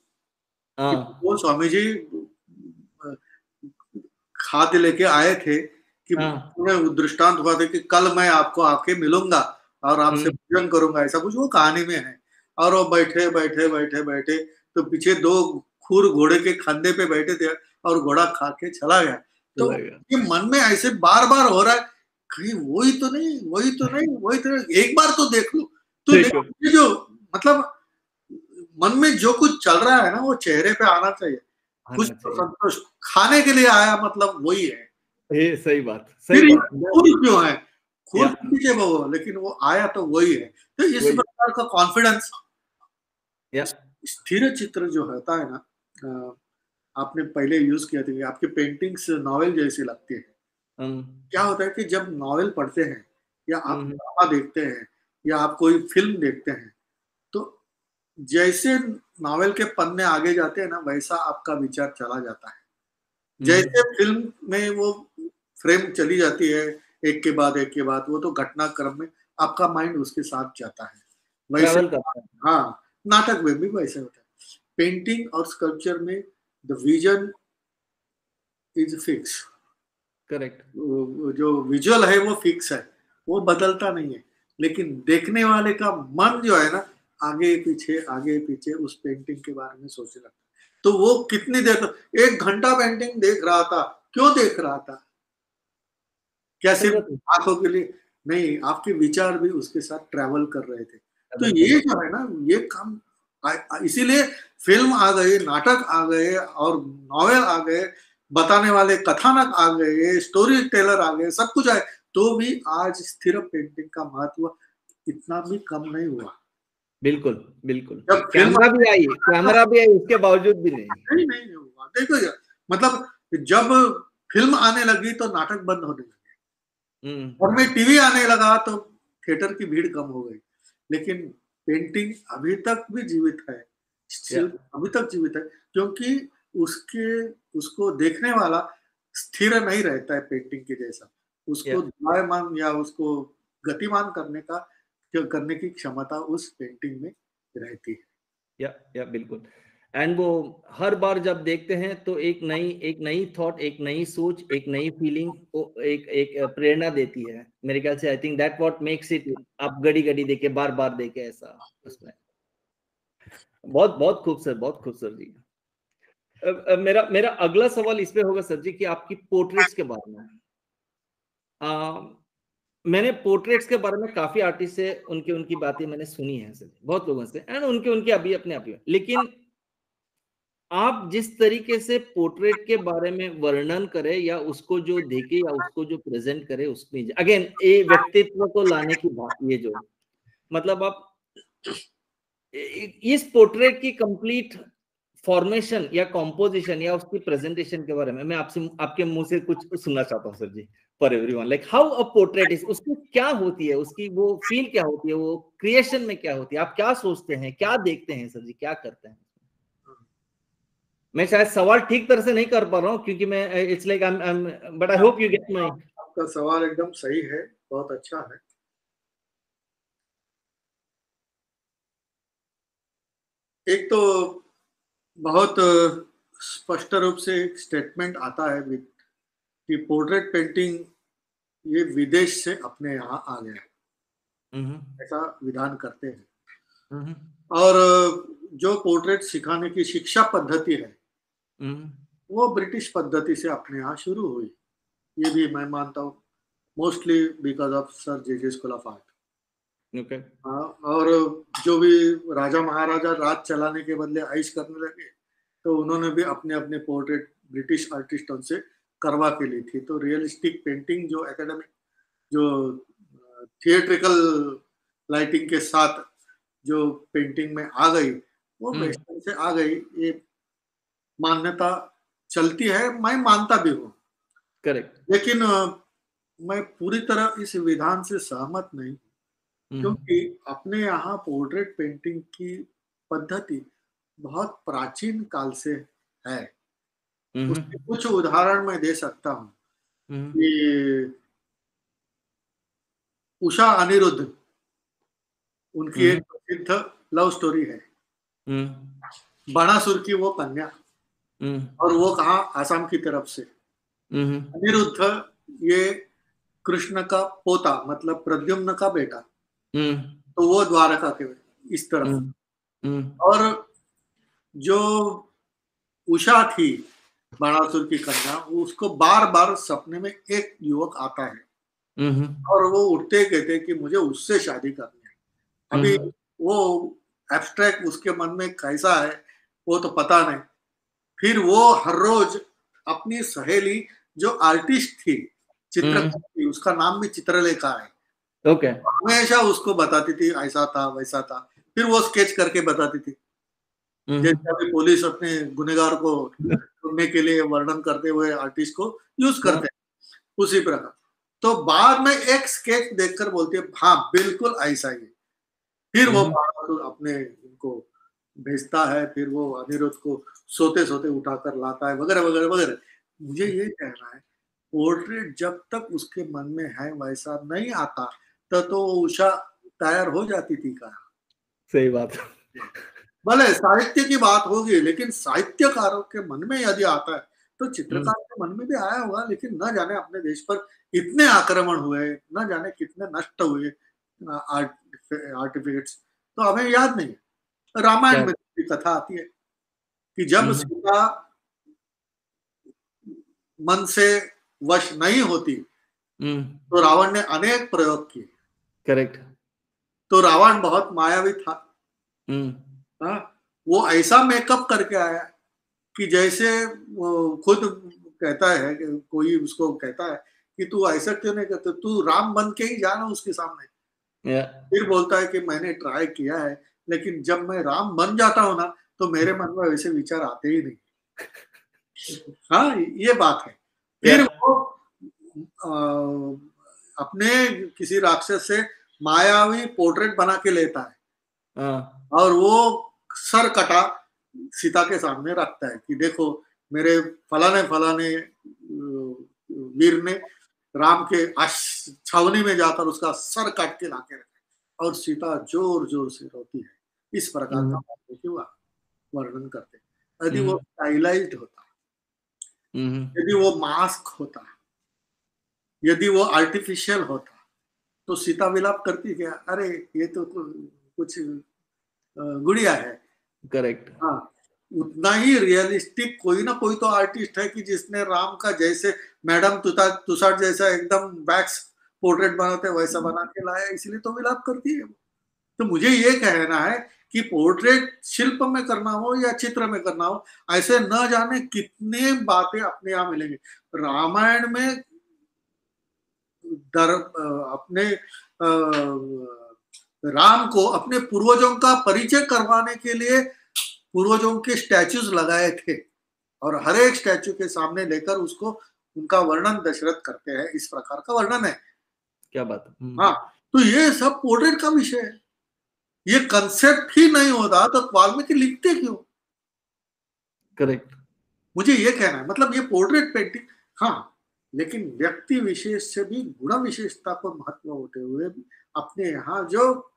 [SPEAKER 2] वो स्वामी जी खाद्य लेके आए थे कि उन्हें दृष्टांत हुआ था कि कल मैं आपको आके मिलूंगा और आपसे पूजन करूंगा, ऐसा कुछ वो कहानी में है। और वो बैठे बैठे बैठे बैठे तो पीछे दो खुर घोड़े के खंधे पे बैठे थे और घोड़ा खा के चला गया, तो ये मन में ऐसे बार बार हो रहा है कहीं वही तो नहीं, वही तो नहीं, वही तो नहीं, एक बार तो देख लो, तो ये जो मतलब मन में जो कुछ चल रहा है ना वो चेहरे पे आना चाहिए, कुछ तो संतोष खाने के लिए आया, मतलब वही है।
[SPEAKER 1] ये सही बात, सही बात।
[SPEAKER 2] खुद क्यों है, खुद पीछे वो, लेकिन वो आया तो वही है। तो इस प्रकार का कॉन्फिडेंस, स्थिर चित्र जो होता है ना, आपने पहले यूज किया था, आपकी पेंटिंग्स नॉवेल जैसी लगती है। क्या होता है कि जब नॉवेल पढ़ते हैं या आप ड्रामा देखते हैं या आप कोई फिल्म देखते हैं, तो जैसे नॉवेल के पन्ने आगे जाते हैं ना, वैसा आपका विचार चला जाता है। जैसे फिल्म में वो फ्रेम चली जाती है एक के बाद एक के बाद, वो तो घटनाक्रम में आपका माइंड उसके साथ जाता है। वैसे
[SPEAKER 1] ट्रैवल करता है।
[SPEAKER 2] हाँ, नाटक में भी वैसे होता है। पेंटिंग और स्कल्पचर में the vision is fix.
[SPEAKER 1] Correct.
[SPEAKER 2] जो विजुअल है वो फिक्स है, वो बदलता नहीं है। लेकिन देखने वाले का मन जो है ना, आगे पीछे उस पेंटिंग के बारे में सोचने लगता है। तो वो कितनी देर तक, 1 घंटा पेंटिंग देख रहा था, क्यों देख रहा था? क्या सिर्फ
[SPEAKER 1] जरूरत नहीं।
[SPEAKER 2] आंखों के लिए? नहीं, आपके विचार भी उसके साथ ट्रैवल कर रहे थे। तो
[SPEAKER 1] ट्रैवल कर
[SPEAKER 2] ये
[SPEAKER 1] रहे
[SPEAKER 2] जो है ना, ये काम इसीलिए फिल्म आ गई, नाटक आ गए और नॉवेल आ गए, बताने वाले कथानक आ गए, स्टोरी टेलर आ गए, सब कुछ आए, तो भी आज स्थिर पेंटिंग का महत्व इतना भी कम नहीं हुआ।
[SPEAKER 1] बिल्कुल बिल्कुल।
[SPEAKER 2] जब फिल्म
[SPEAKER 1] कैमरा भी आई उसके बावजूद भी नहीं।
[SPEAKER 2] नहीं हुआ। देखो यार, मतलब जब फिल्म आने लगी तो नाटक बंद होने लगे, और में टीवी आने लगा तो थिएटर की भीड़ कम हो गई। लेकिन पेंटिंग अभी तक भी जीवित है, शिल्प अभी तक जीवित है, क्योंकि उसको देखने वाला स्थिर नहीं रहता है पेंटिंग के जैसा। उसको दोलायमान या उसको गतिमान करने की क्षमता उस पेंटिंग में रहती है।
[SPEAKER 1] या बिल्कुल। एंड वो हर बार जब देखते हैं तो एक नई थॉट, एक नई सोच, एक नई फीलिंग को एक एक प्रेरणा देती है मेरे ख्याल से। I think that what makes it, आप घड़ी घड़ी देखे, बार बार देखे ऐसा उसमें। बहुत बहुत खूब सर, बहुत खूब सर जी। मेरा मेरा अगला सवाल इस पे होगा सर जी कि आपकी पोर्ट्रेट्स के बारे में। मैंने पोर्ट्रेट्स के बारे में काफी आर्टिस्ट से उनकी उनकी बातें मैंने सुनी है सर, बहुत लोगों से, एंड उनके उनके अभी अपने आप ही। लेकिन आप जिस तरीके से पोर्ट्रेट के बारे में वर्णन करें या उसको जो देखे या उसको जो प्रेजेंट करे, उसमें अगेन ये व्यक्तित्व को लाने की बात, ये जो मतलब आप इस पोर्ट्रेट की कंप्लीट फॉर्मेशन या कॉम्पोजिशन या उसकी प्रेजेंटेशन के बारे में मैं आपसे, आपके मुंह से कुछ सुनना चाहता हूँ sir ji. For everyone, like how a portrait is, उसकी क्या होती है, उसकी वो फील क्या होती है, वो क्रिएशन में क्या होती है, आप क्या सोचते हैं, क्या देखते हैं सर जी, क्या करते हैं? मैं शायद सवाल ठीक तरह से नहीं कर पा रहा हूँ क्योंकि मैं it's like I am, but I hope you get my.
[SPEAKER 2] आपका सवाल एकदम सही है, बहुत अच्छा है। एक तो बहुत स्पष्ट रूप से एक स्टेटमेंट आता है कि पोर्ट्रेट पेंटिंग ये विदेश से अपने यहाँ आ गया, ऐसा विधान करते हैं। और जो पोर्ट्रेट सिखाने की शिक्षा पद्धति है, वो ब्रिटिश पद्धति से अपने यहाँ शुरू हुई, ये भी मैं मानता हूँ, mostly because of sir J school of art. और जो भी राजा महाराजा राज चलाने के बदले ऐश करने लगे, तो उन्होंने भी अपने अपने पोर्ट्रेट ब्रिटिश आर्टिस्टों से करवा के ली थी। तो रियलिस्टिक पेंटिंग जो एकेडमिक, जो थिएट्रिकल लाइटिंग के साथ जो पेंटिंग में आ गई, वो वेस्टर्न से आ गई, ये मान्यता चलती है, मैं मानता भी हूँ।
[SPEAKER 1] करेक्ट।
[SPEAKER 2] लेकिन मैं पूरी तरह इस विधान से सहमत नहीं, क्योंकि अपने यहाँ पोर्ट्रेट पेंटिंग की पद्धति बहुत प्राचीन काल से है। उसके कुछ उदाहरण मैं दे सकता हूँ कि उषा अनिरुद्ध, उनकी एक प्रसिद्ध लव स्टोरी है, बाणासुर की वो कन्या, और वो कहा आसाम की तरफ से। अनिरुद्ध ये कृष्ण का पोता, मतलब प्रद्युम्न का बेटा, तो वो द्वारका के इस तरफ। और जो उषा थी बाणासुर की कन्या, उसको बार बार सपने में एक युवक आता है, और वो उठते कहते कि मुझे उससे शादी करनी है। अभी वो एब्स्ट्रैक्ट उसके मन में कैसा है वो तो पता नहीं। फिर वो हर रोज अपनी सहेली जो आर्टिस्ट थी, चित्रकार थी, उसका नाम भी चित्रलेखा है,
[SPEAKER 1] ओके,
[SPEAKER 2] हमेशा उसको बताती थी ऐसा था वैसा था। फिर वो स्केच करके बताती थी, जैसे अभी पुलिस अपने गुनहगार को ढूंढने के लिए वर्णन करते हुए आर्टिस्ट को यूज करते हैं, उसी प्रकार। तो बाद में एक स्केच देखकर बोलती है हाँ बिल्कुल ऐसा ही। फिर वो अपने इनको भेजता है, फिर वो अनिरुद्ध को सोते-सोते उठाकर लाता है, वगैरह, वगैरह, वगैरह। मुझे ये कहना है, पोर्ट्रेट जब तक उसके मन में है वैसा नहीं आता, तब तो वो उषा तैयार हो जाती थी क्या?
[SPEAKER 1] सही बात।
[SPEAKER 2] भले साहित्य की बात होगी, लेकिन साहित्यकारों के मन में यदि आता है, तो चित्रकार के मन में भी आया होगा, लेकिन न जाने अपने देश पर इतने आक्रमण हुए, न जाने कितने नष्ट हुए आर्टिफैक्ट्स, तो हमें याद नहीं है। रामायण
[SPEAKER 1] क्या?
[SPEAKER 2] में भी कथा आती है कि जब सीता मन से वश नहीं होती, तो रावण ने अनेक प्रयोग किए।
[SPEAKER 1] करेक्ट।
[SPEAKER 2] तो रावण बहुत मायावी था। हाँ, वो ऐसा मेकअप करके आया कि जैसे वो खुद कहता है कि कोई उसको कहता है कि तू ऐसा क्यों नहीं करता, तू राम बन के ही जाना उसके सामने। फिर बोलता है कि मैंने ट्राई किया है, लेकिन जब मैं राम बन जाता हूँ ना, तो मेरे मन में वैसे विचार आते ही नहीं। हाँ, ये बात है। फिर वो अपने किसी राक्षस से मायावी पोर्ट्रेट बना के लेता है और वो सर कटा सीता के सामने रखता है कि देखो मेरे फलाने फलाने वीर ने राम के छावनी में जाकर उसका सर काट के लाके रखा, और सीता जोर जोर से रोती है। इस प्रकार का वर्णन करते हैं। यदि वो स्टाइलाइज्ड होता, यदि वो मास्क होता, यदि वो आर्टिफिशियल होता, तो सीता विलाप करती क्या? अरे ये तो कुछ गुड़िया है।
[SPEAKER 1] करेक्ट।
[SPEAKER 2] हाँ, उतना ही रियलिस्टिक कोई ना कोई तो आर्टिस्ट है कि जिसने राम का जैसे मैडम तुषार जैसा एकदम वैक्स पोर्ट्रेट बनाते वैसा बना के लाया, इसलिए तो विलाप करती है। तो मुझे ये कहना है कि पोर्ट्रेट शिल्प में करना हो या चित्र में करना हो, ऐसे न जाने कितने बातें अपने यहाँ मिलेंगे। रामायण में अपने राम को अपने पूर्वजों का परिचय करवाने के लिए पूर्वजों के स्टैचूज लगाए थे, और हर एक स्टैचू के सामने लेकर उसको उनका वर्णन दशरथ करते हैं। इस प्रकार का वर्णन है।
[SPEAKER 1] क्या बात।
[SPEAKER 2] हाँ, तो ये सब पोर्ट्रेट का विषय है। ये कंसेप्ट ही नहीं होता तो वाल्मीकि लिखते क्यों?
[SPEAKER 1] करेक्ट।
[SPEAKER 2] मुझे ये कहना है, मतलब ये पोर्ट्रेट पेंटिंग, हाँ, लेकिन व्यक्ति विशेष से भी गुण विशेषता को महत्व होते हुए अपने यहाँ जो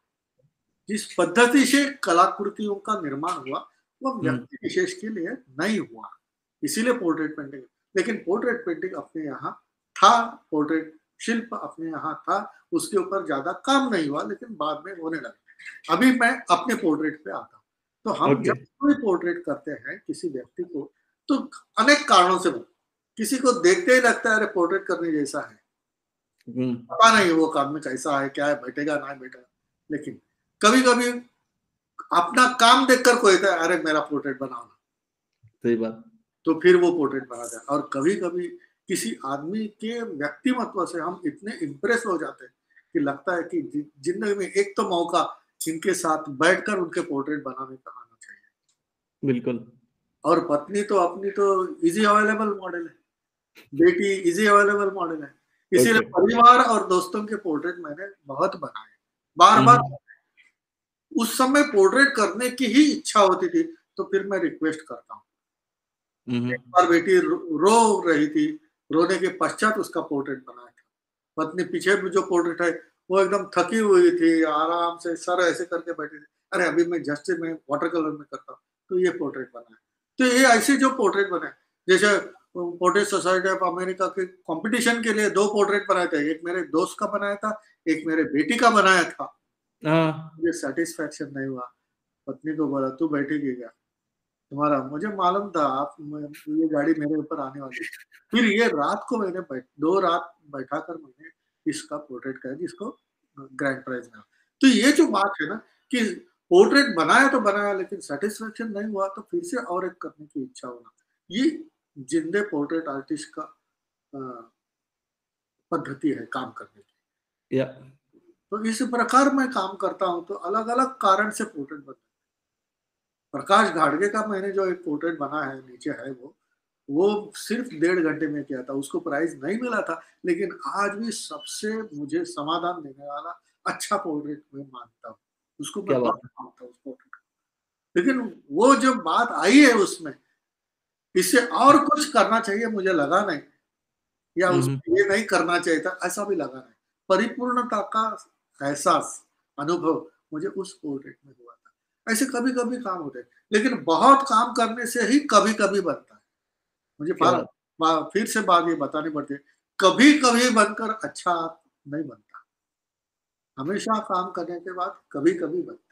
[SPEAKER 2] जिस पद्धति से कलाकृतियों का निर्माण हुआ, वो व्यक्ति विशेष के लिए नहीं हुआ, इसीलिए पोर्ट्रेट पेंटिंग। लेकिन पोर्ट्रेट पेंटिंग अपने यहाँ था, पोर्ट्रेट शिल्प अपने यहाँ था, उसके ऊपर ज्यादा काम नहीं हुआ, लेकिन बाद में होने लगा। अभी मैं अपने पोर्ट्रेट पे आता हूँ। तो हम जब कोई पोर्ट्रेट करते हैं किसी व्यक्ति को, तो अनेक कारणों से किसी को देखते ही लगता है अरे पोर्ट्रेट करने जैसा है, पता नहीं वो काम में कैसा है, क्या है, बैठेगा ना बैठेगा। लेकिन कभी कभी अपना काम देखकर कोई कहता है अरे मेरा पोर्ट्रेट बनाओ।
[SPEAKER 1] सही बात।
[SPEAKER 2] तो फिर वो पोर्ट्रेट बनाता है। और कभी कभी किसी आदमी के व्यक्तिमत्व से हम इतने इम्प्रेस हो जाते हैं कि लगता है कि जिंदगी में एक तो मौका इनके साथ बैठकर उनके पोर्ट्रेट बनाने का आना चाहिए।
[SPEAKER 1] बिल्कुल। और
[SPEAKER 2] पत्नी तो अपनी तो इजी अवेलेबल मॉडल है, बेटी इजी अवेलेबल मॉडल है, इसीलिए परिवार और दोस्तों के पोर्ट्रेट मैंने बहुत बनाए, बार बार। उस समय पोर्ट्रेट करने की ही इच्छा होती थी, तो फिर मैं रिक्वेस्ट करता हूँ। एक बार बेटी रो रही थी, रोने के पश्चात उसका पोर्ट्रेट बनाया था। पत्नी पीछे भी जो पोर्ट्रेट है वो एकदम थकी हुई थी, आराम से सर ऐसे करके बैठी थी। अरे अभी मैं जस्ट में वाटर कलर में करता हूँ, तो ये पोर्ट्रेट बना है। तो ये ऐसे जो पोर्ट्रेट बने, जैसे पोर्ट्रेट सोसाइटी ऑफ अमेरिका के कंपटीशन के लिए 2 पोर्ट्रेट बनाए थे, एक मेरे दोस्त का बनाया था, एक मेरे बेटी का बनाया था। मुझे सेटिस्फैक्शन नहीं हुआ। पत्नी को बोला तू बैठेगी क्या? तुम्हारा मुझे मालूम था आप ये गाड़ी मेरे ऊपर आने वाली। फिर ये रात को मैंने 2 रात बैठाकर मैंने इसका पोर्ट्रेट किया, जिसको ग्रैंड प्राइज मिला। तो ये जो बात है ना कि पोर्ट्रेट बनाया तो बनाया, लेकिन सेटिस्फैक्शन नहीं हुआ, तो फिर से और एक करने की इच्छा होना, ये जिंदे पोर्ट्रेट आर्टिस्ट का पद्धति है काम करने की। तो इस प्रकार मैं काम करता हूँ, तो अलग अलग कारण से पोर्ट्रेट बनता है। प्रकाश घाटगे का मैंने जो एक पोर्ट्रेट बना है, नीचे है वो सिर्फ 1.5 घंटे में किया था, उसको प्राइज नहीं मिला था, लेकिन आज भी सबसे मुझे समाधान देने वाला अच्छा पोर्ट्रेट मैं मानता हूँ, उसको मैं बहुत मानता हूँ उस पोर्ट्रेट। लेकिन वो जो बात आई है उसमें, इससे और कुछ करना चाहिए मुझे लगा नहीं, या उसमें ये नहीं करना चाहिए था ऐसा भी लगा नहीं। परिपूर्णता का एहसास, अनुभव मुझे उस पोर्ट्रेट में हुआ था। ऐसे कभी कभी काम होते हैं, लेकिन बहुत काम करने से ही कभी कभी बनता है। मुझे फिर से बात ये बतानी पड़ती है, कभी कभी बनकर अच्छा नहीं बनता, हमेशा काम करने के बाद कभी कभी बनता है।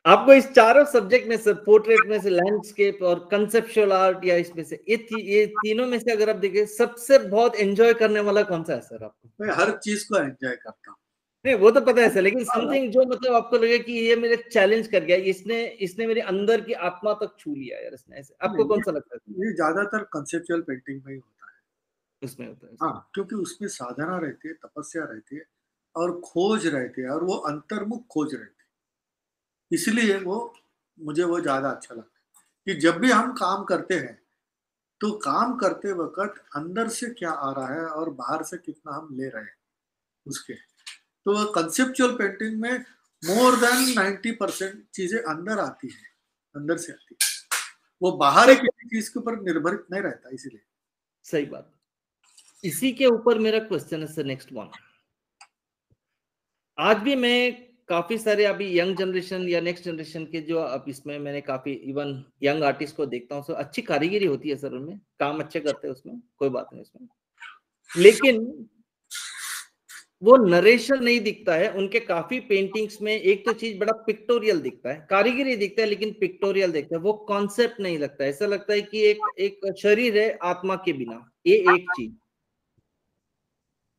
[SPEAKER 1] आपको इस चारों सब्जेक्ट में से, पोर्ट्रेट में से, लैंडस्केप और कंसेप्चुअल आर्ट, या इसमें से ये तीनों में से अगर आप देखें, सबसे बहुत एंजॉय करने वाला कौन सा है सर आपको?
[SPEAKER 2] मैं हर चीज को एंजॉय करता हूँ।
[SPEAKER 1] नहीं वो तो पता है सर, लेकिन समथिंग जो मतलब आपको लगे कि ये मेरे चैलेंज कर गया, इसने मेरे अंदर की आत्मा तक छू लिया यार, इसने ऐसे, आपको कौन सा लगता है?
[SPEAKER 2] ये ज्यादातर कंसेप्चुअल पेंटिंग में ही होता है।
[SPEAKER 1] उसमें होता है।
[SPEAKER 2] हाँ, क्योंकि उसमें साधना रहती है, तपस्या रहती है और खोज रहती है, और वो अंतर्मुख खोज रहती है। इसलिए वो मुझे वो ज्यादा अच्छा लगता है कि जब भी हम काम करते हैं तो काम करते वक्त अंदर से क्या आ रहा है और बाहर से कितना हम ले रहे हैं उसके। तो कंसेप्चुअल पेंटिंग में मोर देन 90% चीजें अंदर आती है, अंदर से आती है, वो बाहर किसी चीज के ऊपर निर्भरित नहीं रहता। इसीलिए
[SPEAKER 1] सही बात। इसी के ऊपर मेरा क्वेश्चन है सर, नेक्स्ट वन। आज भी मैं काफी सारे अभी यंग जनरेशन या नेक्स्ट जनरेशन के जो अब इसमें मैंने काफी इवन यंग आर्टिस्ट को देखता हूँ, सर अच्छी कारीगरी होती है सर, उनमें काम अच्छे करते हैं, उसमें कोई बात नहीं उसमें, लेकिन वो नरेशन नहीं दिखता है उनके काफी पेंटिंग्स में। एक तो चीज बड़ा पिक्टोरियल दिखता है, कारीगरी दिखता है लेकिन पिक्टोरियल दिखता है, वो कॉन्सेप्ट नहीं लगता। ऐसा लगता है कि एक शरीर है आत्मा के बिना, ये एक चीज।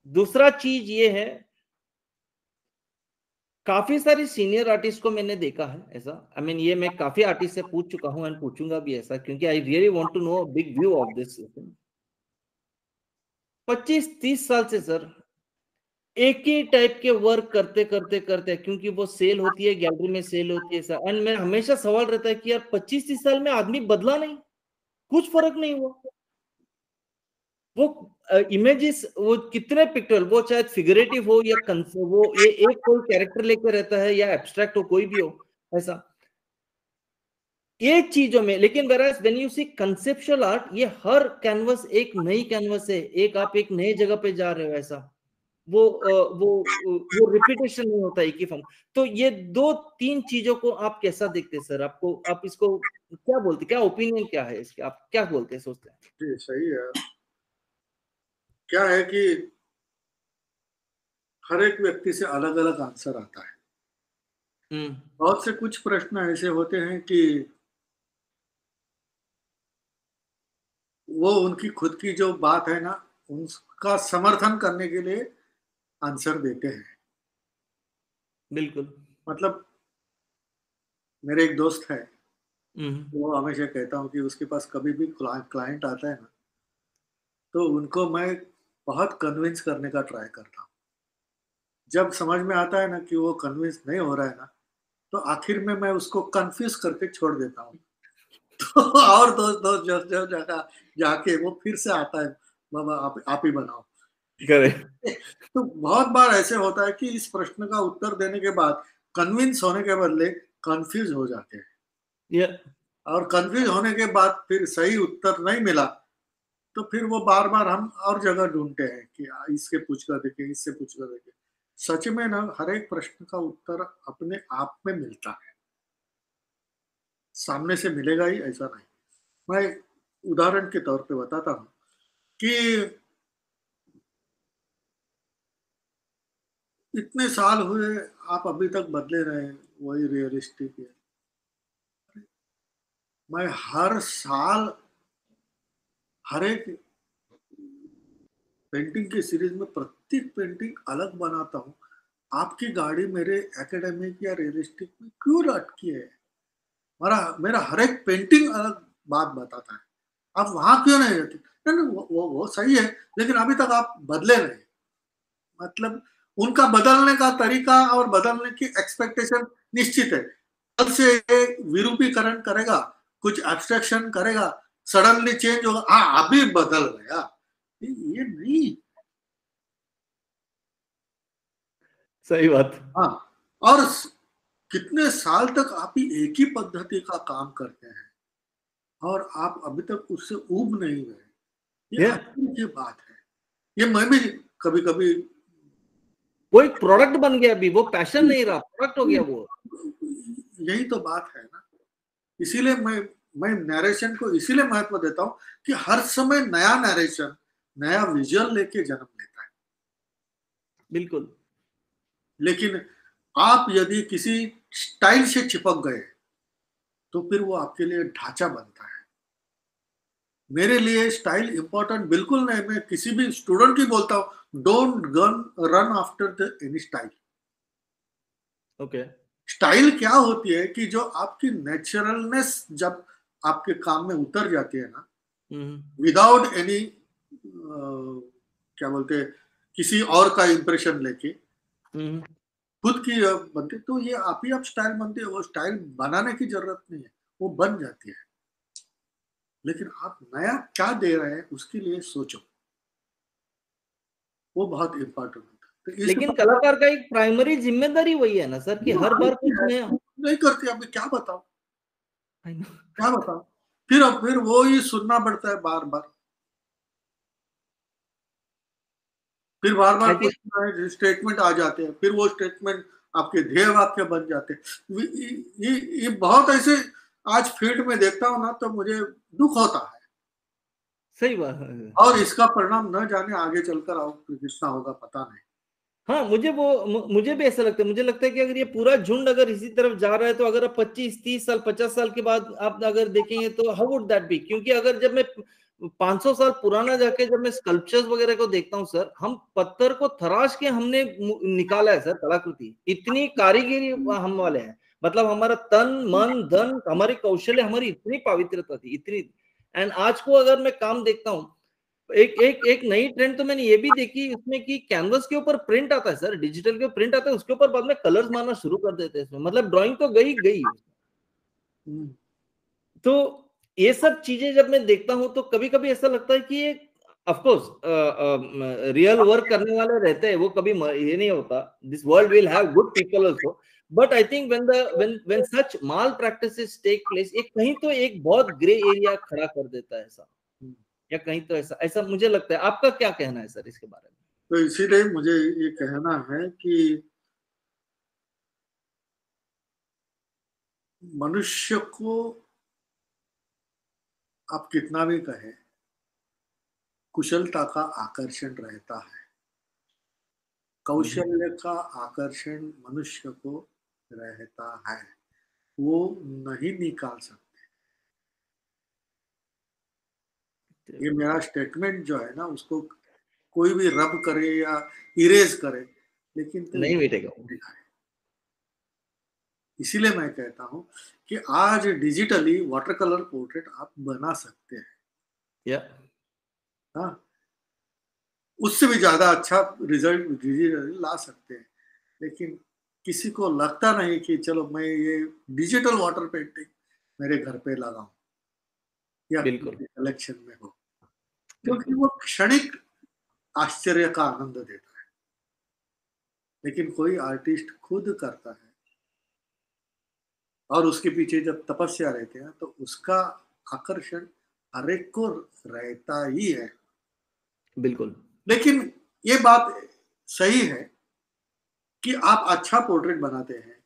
[SPEAKER 1] दूसरा चीज ये है, काफी सारी सीनियर आर्टिस्ट को मैंने देखा है ऐसा, आई मीन ये मैं काफी आर्टिस्ट से पूछ चुका हूं एंड पूछूंगा भी ऐसा, क्योंकि I really want to know big view of this. 25-30 साल से सर एक ही टाइप के वर्क करते करते करते, क्योंकि वो सेल होती है, गैलरी में सेल होती है सर, एंड मेरा हमेशा सवाल रहता है कि यार 25-30 साल में आदमी बदला नहीं, कुछ फर्क नहीं हुआ। वो इमेजेस वो कितने पिक्चर, वो चाहे फिगरेटिव हो या वो ये एक कोई कैरेक्टर लेकर रहता है या एब्स्ट्रैक्ट हो, कोई भी हो ऐसा, ये चीजों में। लेकिन whereas when you see conceptual art, ये हर कैनवस एक नई कैनवस है, एक आप एक नए जगह पे जा रहे हो ऐसा, वो रिपीटेशन नहीं होता एक ही फॉर्म। तो ये 2-3 चीजों को आप कैसा देखते हैं सर? आप इसको क्या बोलते, क्या ओपिनियन क्या है इसके, आप क्या बोलते हैं, सोचते हैं?
[SPEAKER 2] जी सही है। क्या है कि हर एक व्यक्ति से अलग अलग आंसर आता है। बहुत से कुछ प्रश्न ऐसे होते हैं कि वो उनकी खुद की जो बात है ना, उसका समर्थन करने के लिए आंसर देते हैं।
[SPEAKER 1] बिल्कुल।
[SPEAKER 2] मतलब मेरे एक दोस्त है, वो हमेशा कहता हूँ कि उसके पास कभी भी क्लाइंट आता है ना, तो उनको मैं बहुत कन्विंस करने का ट्राई करता हूँ। जब समझ में आता है ना कि वो कन्विंस नहीं हो रहा है ना, तो आखिर में मैं उसको कंफ्यूज करके छोड़ देता हूँ। तो और दोस्त दोस्त जो जो जगह जाके वो फिर से आता है, बाबा आप ही बनाओ। तो बहुत बार ऐसे होता है कि इस प्रश्न का उत्तर देने के बाद कन्विंस होने के बदले कंफ्यूज हो जाते हैं। और कंफ्यूज होने के बाद फिर सही उत्तर नहीं मिला, तो फिर वो बार बार हम और जगह ढूंढते हैं कि इसके पूछ कर देखें, इससे पूछ कर देखें। सच में ना हर एक प्रश्न का उत्तर अपने आप में मिलता है, सामने से मिलेगा ही ऐसा नहीं। मैं उदाहरण के तौर पे बताता हूँ कि इतने साल हुए आप अभी तक बदले रहे, वही रियलिस्टिक है। मैं हर साल हर एक पेंटिंग की सीरीज में प्रत्येक पेंटिंग अलग बनाता हूँ। आपकी गाड़ी मेरे एकेडमिक या रियलिस्टिक में क्यों अटकी है? मेरा हर एक पेंटिंग अलग बात बताता है। आप वहां क्यों नहीं रहते? नहीं, वो सही है, लेकिन अभी तक आप बदले नहीं। मतलब उनका बदलने का तरीका और बदलने की एक्सपेक्टेशन निश्चित है। कल से विरूपीकरण करेगा, कुछ एब्स्ट्रैक्शन करेगा, सडनली चेंज होगा, हाँ अभी बदल गया, ये नहीं।
[SPEAKER 1] सही बात।
[SPEAKER 2] हाँ, और कितने साल तक आप ही एक ही पद्धति का काम करते हैं और आप अभी तक उससे ऊब नहीं गए, ये आश्चर्य की बात है। ये मैं भी कभी कभी,
[SPEAKER 1] वो एक प्रोडक्ट बन गया, अभी वो पैशन नहीं रहा, प्रोडक्ट हो गया वो।
[SPEAKER 2] यही तो बात है ना। इसीलिए मैं नरेशन को इसीलिए महत्व देता हूँ कि हर समय नया नरेशन, नया विजुअल लेके जन्म लेता है।
[SPEAKER 1] बिल्कुल।
[SPEAKER 2] लेकिन आप यदि किसी स्टाइल से चिपक गए तो फिर वो आपके लिए ढांचा बनता है। मेरे लिए स्टाइल इंपॉर्टेंट बिल्कुल नहीं। मैं किसी भी स्टूडेंट की बोलता हूँ, don't run after the any style.
[SPEAKER 1] Okay.
[SPEAKER 2] Style क्या होती है कि जो आपकी नेचुरलनेस जब आपके काम में उतर जाती है ना, विदाउट एनी क्या बोलते हैं, किसी और का इंप्रेशन लेके खुद की बनती, तो ये आप ही आप स्टाइल बनते हैं। वो स्टाइल बनाने की जरूरत नहीं है, वो बन जाती है। लेकिन आप नया क्या दे रहे हैं उसके लिए सोचो, वो बहुत इंपॉर्टेंट होता है। तो
[SPEAKER 1] लेकिन कलाकार का एक प्राइमरी जिम्मेदारी वही है ना सर, कि हर बार कुछ नया
[SPEAKER 2] नहीं करते। अभी क्या बताओ, क्या बताओ, फिर वो ही सुनना पड़ता है बार बार। फिर बार बार कुछ स्टेटमेंट आ जाते हैं, फिर वो स्टेटमेंट आपके ध्येय वाक्य बन जाते हैं। ये बहुत ऐसे आज फील्ड में देखता हूँ ना, तो मुझे दुख होता है।
[SPEAKER 1] सही बात है।
[SPEAKER 2] और इसका परिणाम न जाने आगे चलकर कितना होगा पता नहीं।
[SPEAKER 1] हाँ, मुझे भी ऐसा लगता है। मुझे लगता है कि अगर ये पूरा झुंड अगर इसी तरफ जा रहा है, तो अगर 25-30 साल 50 साल के बाद आप अगर देखेंगे तो हाउ वुड दैट बी। क्योंकि अगर जब मैं 500 साल पुराना जाके जब मैं स्कल्पचर्स वगैरह को देखता हूँ सर, हम पत्थर को तराश के हमने निकाला है सर कलाकृति। इतनी कारीगरी हम वाले हैं, मतलब हमारा तन मन धन, हमारी कौशल्य, हमारी इतनी पवित्रता थी, इतनी। एंड आज को अगर मैं काम देखता हूँ, एक नई ट्रेंड तो मैंने ये भी देखी इसमें कि कैनवस के ऊपर प्रिंट आता है सर, डिजिटल के प्रिंट आता है, उसके ऊपर बाद में कलर्स मारना शुरू कर देते हैं इसमें। मतलब ड्राइंग तो गई। तो ये सब चीजें जब मैं देखता हूं तो कभी कभी ऐसा लगता है कि ये ऑफ कोर्स रियल वर्क करने वाले रहते हैं, वो कभी ये नहीं होता। This world will have good people also, but I think when such malpractices take place, एक कहीं तो एक बहुत ग्रे एरिया खड़ा कर देता है ऐसा, या कहीं तो ऐसा ऐसा मुझे लगता है। आपका क्या कहना है सर इसके बारे में?
[SPEAKER 2] तो इसीलिए मुझे ये कहना है कि मनुष्य को आप कितना भी कहें, कुशलता का आकर्षण रहता है, कौशल्य का आकर्षण मनुष्य को रहता है, वो नहीं निकाल सकते। ये मेरा स्टेटमेंट जो है ना, उसको कोई भी रब करे या इरेज करे, लेकिन तो
[SPEAKER 1] नहीं मिटेगा।
[SPEAKER 2] इसीलिए मैं कहता हूं कि आज डिजिटली वाटर कलर पोर्ट्रेट आप बना सकते हैं,
[SPEAKER 1] या
[SPEAKER 2] हाँ, उससे भी ज्यादा अच्छा रिजल्ट डिजिटली ला सकते हैं। लेकिन किसी को लगता नहीं कि चलो मैं ये डिजिटल वाटर पेंटिंग मेरे घर पे लगाऊं या
[SPEAKER 1] बिल्कुल
[SPEAKER 2] कलेक्शन में हो, क्योंकि वो क्षणिक आश्चर्य का आनंद देता है। लेकिन कोई आर्टिस्ट खुद करता है और उसके पीछे जब तपस्या रहते हैं, तो उसका आकर्षण हर एक को रहता ही है।
[SPEAKER 1] बिल्कुल।
[SPEAKER 2] लेकिन ये बात सही है कि आप अच्छा पोर्ट्रेट बनाते हैं,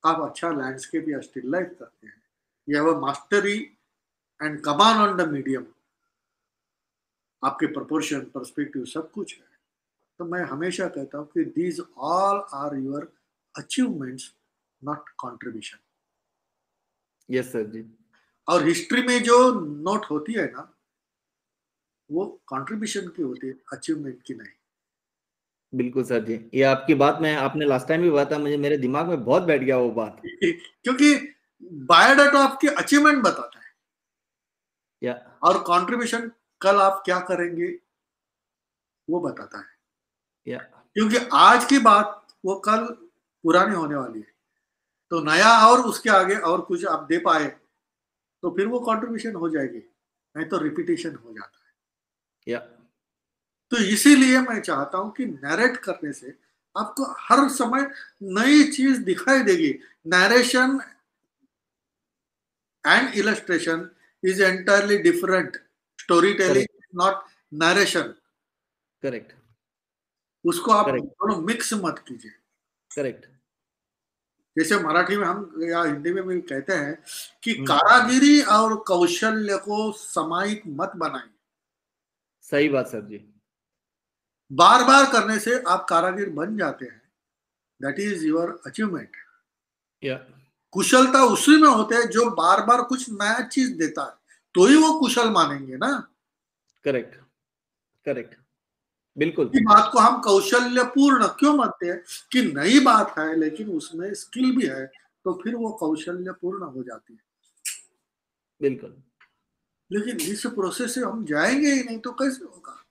[SPEAKER 2] आप अच्छा लैंडस्केप या स्टिल लाइफ करते हैं, यह वो mastery and command on the medium, आपके प्रोपोर्शन पर्सपेक्टिव सब कुछ है। तो मैं हमेशा कहता हूँ कि these all are your achievements, not contribution.
[SPEAKER 1] Yes sir ji.
[SPEAKER 2] और हिस्ट्री में जो नोट होती है ना, वो कंट्रीब्यूशन की होती है, अचीवमेंट की नहीं।
[SPEAKER 1] बिल्कुल सर जी, ये आपकी बात में आपने लास्ट टाइम भी बताया, मुझे मेरे दिमाग में बहुत बैठ गया वो बात।
[SPEAKER 2] क्योंकि बायोडाटा आपकी अचीवमेंट बताता है,
[SPEAKER 1] या
[SPEAKER 2] और कंट्रीब्यूशन कल आप क्या करेंगे वो बताता है।
[SPEAKER 1] या
[SPEAKER 2] क्योंकि आज की बात वो कल पुरानी होने वाली है, तो नया और उसके आगे और कुछ आप दे पाए तो फिर वो कंट्रीब्यूशन हो जाएगी, नहीं तो रिपीटेशन हो जाता है।
[SPEAKER 1] या
[SPEAKER 2] तो इसीलिए मैं चाहता हूं कि नैरेट करने से आपको हर समय नई चीज दिखाई देगी। Narration and illustration is entirely different. Story telling not narration.
[SPEAKER 1] Correct
[SPEAKER 2] उसको आप
[SPEAKER 1] करेक्ट
[SPEAKER 2] दोनों मिक्स मत कीजिए।
[SPEAKER 1] करेक्ट।
[SPEAKER 2] जैसे मराठी में हम या हिंदी में भी कहते हैं कि कारागिरी और कौशल्य को सामायिक मत बनाइए।
[SPEAKER 1] सही बात सर जी।
[SPEAKER 2] बार बार करने से आप कारागिर बन जाते हैं। That is your achievement.
[SPEAKER 1] या
[SPEAKER 2] कुशलता उसी में होते है जो बार बार कुछ नया चीज देता है, तो ही वो कुशल मानेंगे ना।
[SPEAKER 1] करेक्ट करेक्ट बिल्कुल।
[SPEAKER 2] इस बात को हम कौशल्यपूर्ण क्यों मानते हैं कि नई बात है लेकिन उसमें स्किल भी है, तो फिर वो कौशल्यपूर्ण हो जाती है।
[SPEAKER 1] बिल्कुल।
[SPEAKER 2] लेकिन इस प्रोसेस से हम जाएंगे ही नहीं तो कैसे होगा।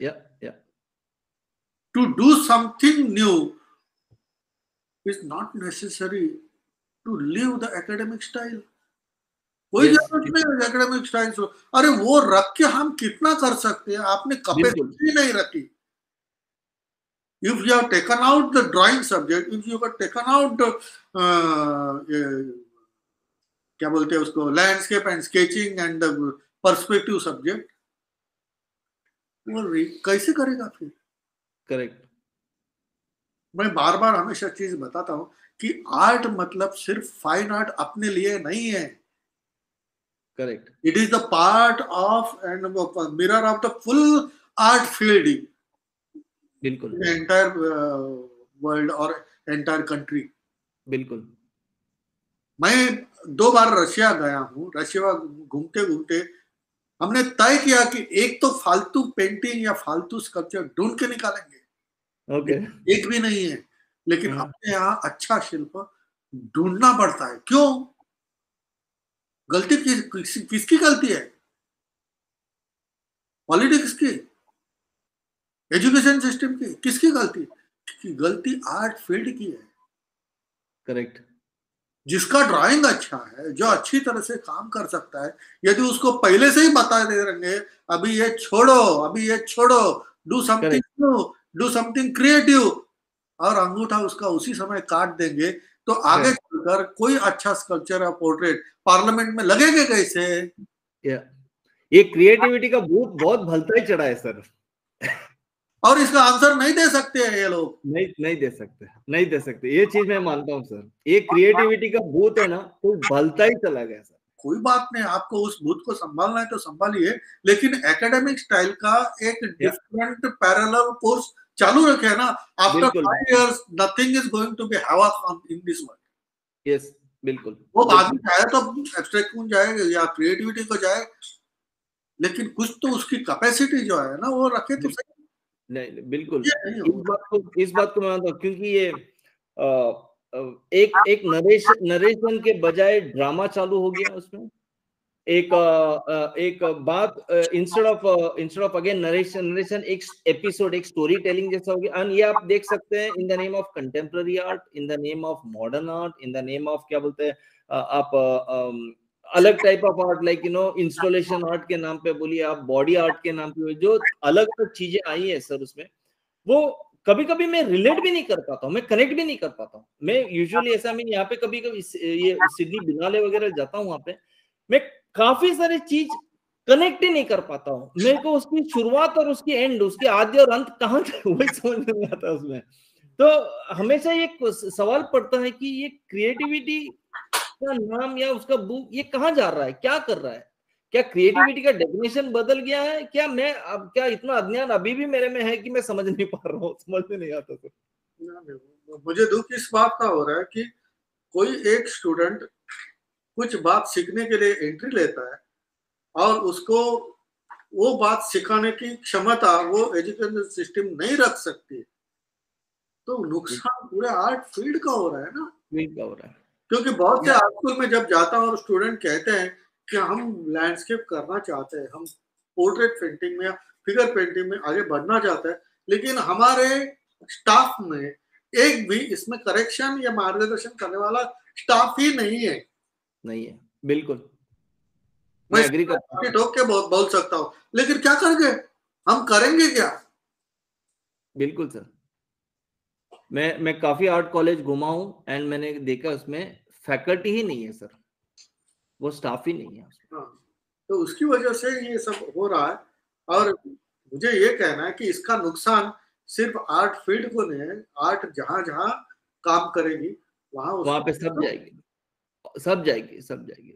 [SPEAKER 1] या या
[SPEAKER 2] to do something new is not necessary to leave the academic style. कोई
[SPEAKER 1] यस
[SPEAKER 2] जरूरत नहीं है एकेडमिक स्टाइल से। अरे वो रख के हम कितना कर सकते हैं, आपने
[SPEAKER 1] बिल्कुल
[SPEAKER 2] कैपेसिटी नहीं रखी। If you have taken out the drawing subject, if you have taken out क्या बोलते हैं उसको, landscape and sketching and perspective subject, वो कैसे करेगा फिर।
[SPEAKER 1] करेक्ट।
[SPEAKER 2] मैं बार बार हमेशा चीज बताता हूँ कि आर्ट मतलब सिर्फ फाइन आर्ट अपने लिए नहीं है।
[SPEAKER 1] Correct.
[SPEAKER 2] It is the part of and mirror of the full art field
[SPEAKER 1] बिल्कुल
[SPEAKER 2] एंटायर वर्ल्ड और एंटायर कंट्री।
[SPEAKER 1] बिल्कुल।
[SPEAKER 2] मैं 2 बार रशिया गया हूँ। रशिया घूमते घूमते हमने तय किया कि एक तो फालतू पेंटिंग या फालतू स्कल्पचर ढूंढ के निकालेंगे।
[SPEAKER 1] ओके।
[SPEAKER 2] एक भी नहीं है, लेकिन
[SPEAKER 1] हाँ।
[SPEAKER 2] अपने यहाँ अच्छा शिल्प ढूंढना पड़ता है। क्यों? गलती किसकी गलती है? पॉलिटिक्स की, एजुकेशन सिस्टम की, किसकी गलती? की गलती आर्ट फील्ड की है।
[SPEAKER 1] करेक्ट।
[SPEAKER 2] जिसका ड्राइंग अच्छा है, जो अच्छी तरह से काम कर सकता है, यदि उसको पहले से ही बता दे रहेंगे अभी ये छोड़ो, अभी ये छोड़ो, do something
[SPEAKER 1] correct
[SPEAKER 2] new, do something creative, और अंगूठा उसका उसी समय काट देंगे, तो आगे चलकर कोई अच्छा स्कल्पचर या पोर्ट्रेट पार्लियामेंट में लगेगा कैसे?
[SPEAKER 1] या ये क्रिएटिविटी का भूत बहुत भलता ही चढ़ा है सर।
[SPEAKER 2] और इसका आंसर नहीं दे सकते हैं ये लोग।
[SPEAKER 1] नहीं नहीं दे सकते, नहीं दे सकते, ये चीज मैं मानता हूँ सर। ये क्रिएटिविटी का भूत है ना, तो भलता ही चला गया सर।
[SPEAKER 2] कोई बात नहीं, आपको उस भूत को संभालना है तो संभालिए, लेकिन एकेडमिक स्टाइल का एक डिफरेंट पैरेलल कोर्स चालू रखे ना। After 5 years nothing is going to be havoc in this world.
[SPEAKER 1] Yes बिल्कुल।
[SPEAKER 2] वो बाद में चाहे तो एब्स्ट्रैक्ट में जाए या क्रिएटिविटी को जाए, लेकिन कुछ तो उसकी कैपेसिटी जो है ना वो रखे तो सही।
[SPEAKER 1] नहीं बिल्कुल,
[SPEAKER 2] नहीं
[SPEAKER 1] इस बात को मैं मानता हूँ, क्योंकि ये एक नरेशन के बजाय ड्रामा चालू हो गया उसमें। एक बात इंस्टेड ऑफ अगेन नरेशन एक एपिसोड, एक स्टोरी टेलिंग जैसा हो गया। एंड ये आप देख सकते हैं in the name of contemporary art, in the name of modern art, in the name of क्या बोलते हैं आप अलग type of art, like installation art के नाम पे बोलिए आप, बॉडी आर्ट के नाम पे, जो अलग अलग चीजें आई है सर उसमें, वो कभी कभी मैं रिलेट भी नहीं कर पाता हूँ, मैं कनेक्ट भी नहीं कर पाता हूँ। मैं यूजुअली ऐसा, मैं यहाँ पे कभी कभी ये सिडनी बिनाले वगैरह जाता हूँ, वहां पे मैं काफी सारी चीज कनेक्ट ही नहीं कर पाता हूँ। मेरे को उसकी शुरुआत और उसकी एंड, उसके आद्य और अंत कहाँ वही समझ में नहीं आता उसमें। तो हमेशा ये सवाल पड़ता है कि ये क्रिएटिविटी का नाम या उसका बुक ये कहाँ जा रहा है, क्या कर रहा है? क्या क्रिएटिविटी का डेफिनेशन बदल गया है? क्या मैं अब, क्या इतना अज्ञान अभी भी मेरे में है कि मैं समझ नहीं पा रहा हूँ, समझ में नहीं आता तो।
[SPEAKER 2] मुझे दुख इस बात का हो रहा है कि कोई एक स्टूडेंट कुछ बात सीखने के लिए एंट्री लेता है और उसको वो बात सिखाने की क्षमता वो एजुकेशन सिस्टम नहीं रख सकती, तो नुकसान पूरे आर्ट फील्ड का हो रहा है ना।
[SPEAKER 1] फील्ड का हो रहा है,
[SPEAKER 2] क्योंकि बहुत से आर्ट स्कूल में जब जाता हूँ और स्टूडेंट कहते हैं कि हम लैंडस्केप करना चाहते हैं, हम पोर्ट्रेट पेंटिंग में या फिगर पेंटिंग में आगे बढ़ना चाहते हैं, लेकिन हमारे स्टाफ में एक भी इसमें करेक्शन या मार्गदर्शन करने वाला स्टाफ ही नहीं है।
[SPEAKER 1] नहीं है, बिल्कुल
[SPEAKER 2] मैं
[SPEAKER 1] एग्री करता हूँ।
[SPEAKER 2] ठोक के बोल सकता हूँ, लेकिन क्या करेंगे, हम करेंगे क्या?
[SPEAKER 1] बिल्कुल सर। मैं काफी आर्ट कॉलेज घुमा हूँ एंड मैंने देखा उसमें फैकल्टी ही नहीं है सर, वो स्टाफ ही नहीं है।
[SPEAKER 2] हाँ, तो उसकी वजह से ये सब हो रहा है। और मुझे ये कहना है कि इसका नुकसान सिर्फ आर्ट फील्ड को नहीं है, आर्ट जहां जहां काम करेगी वहां
[SPEAKER 1] पे
[SPEAKER 2] उसको
[SPEAKER 1] सब जाएगी, सब जाएगी, सब जाएगी।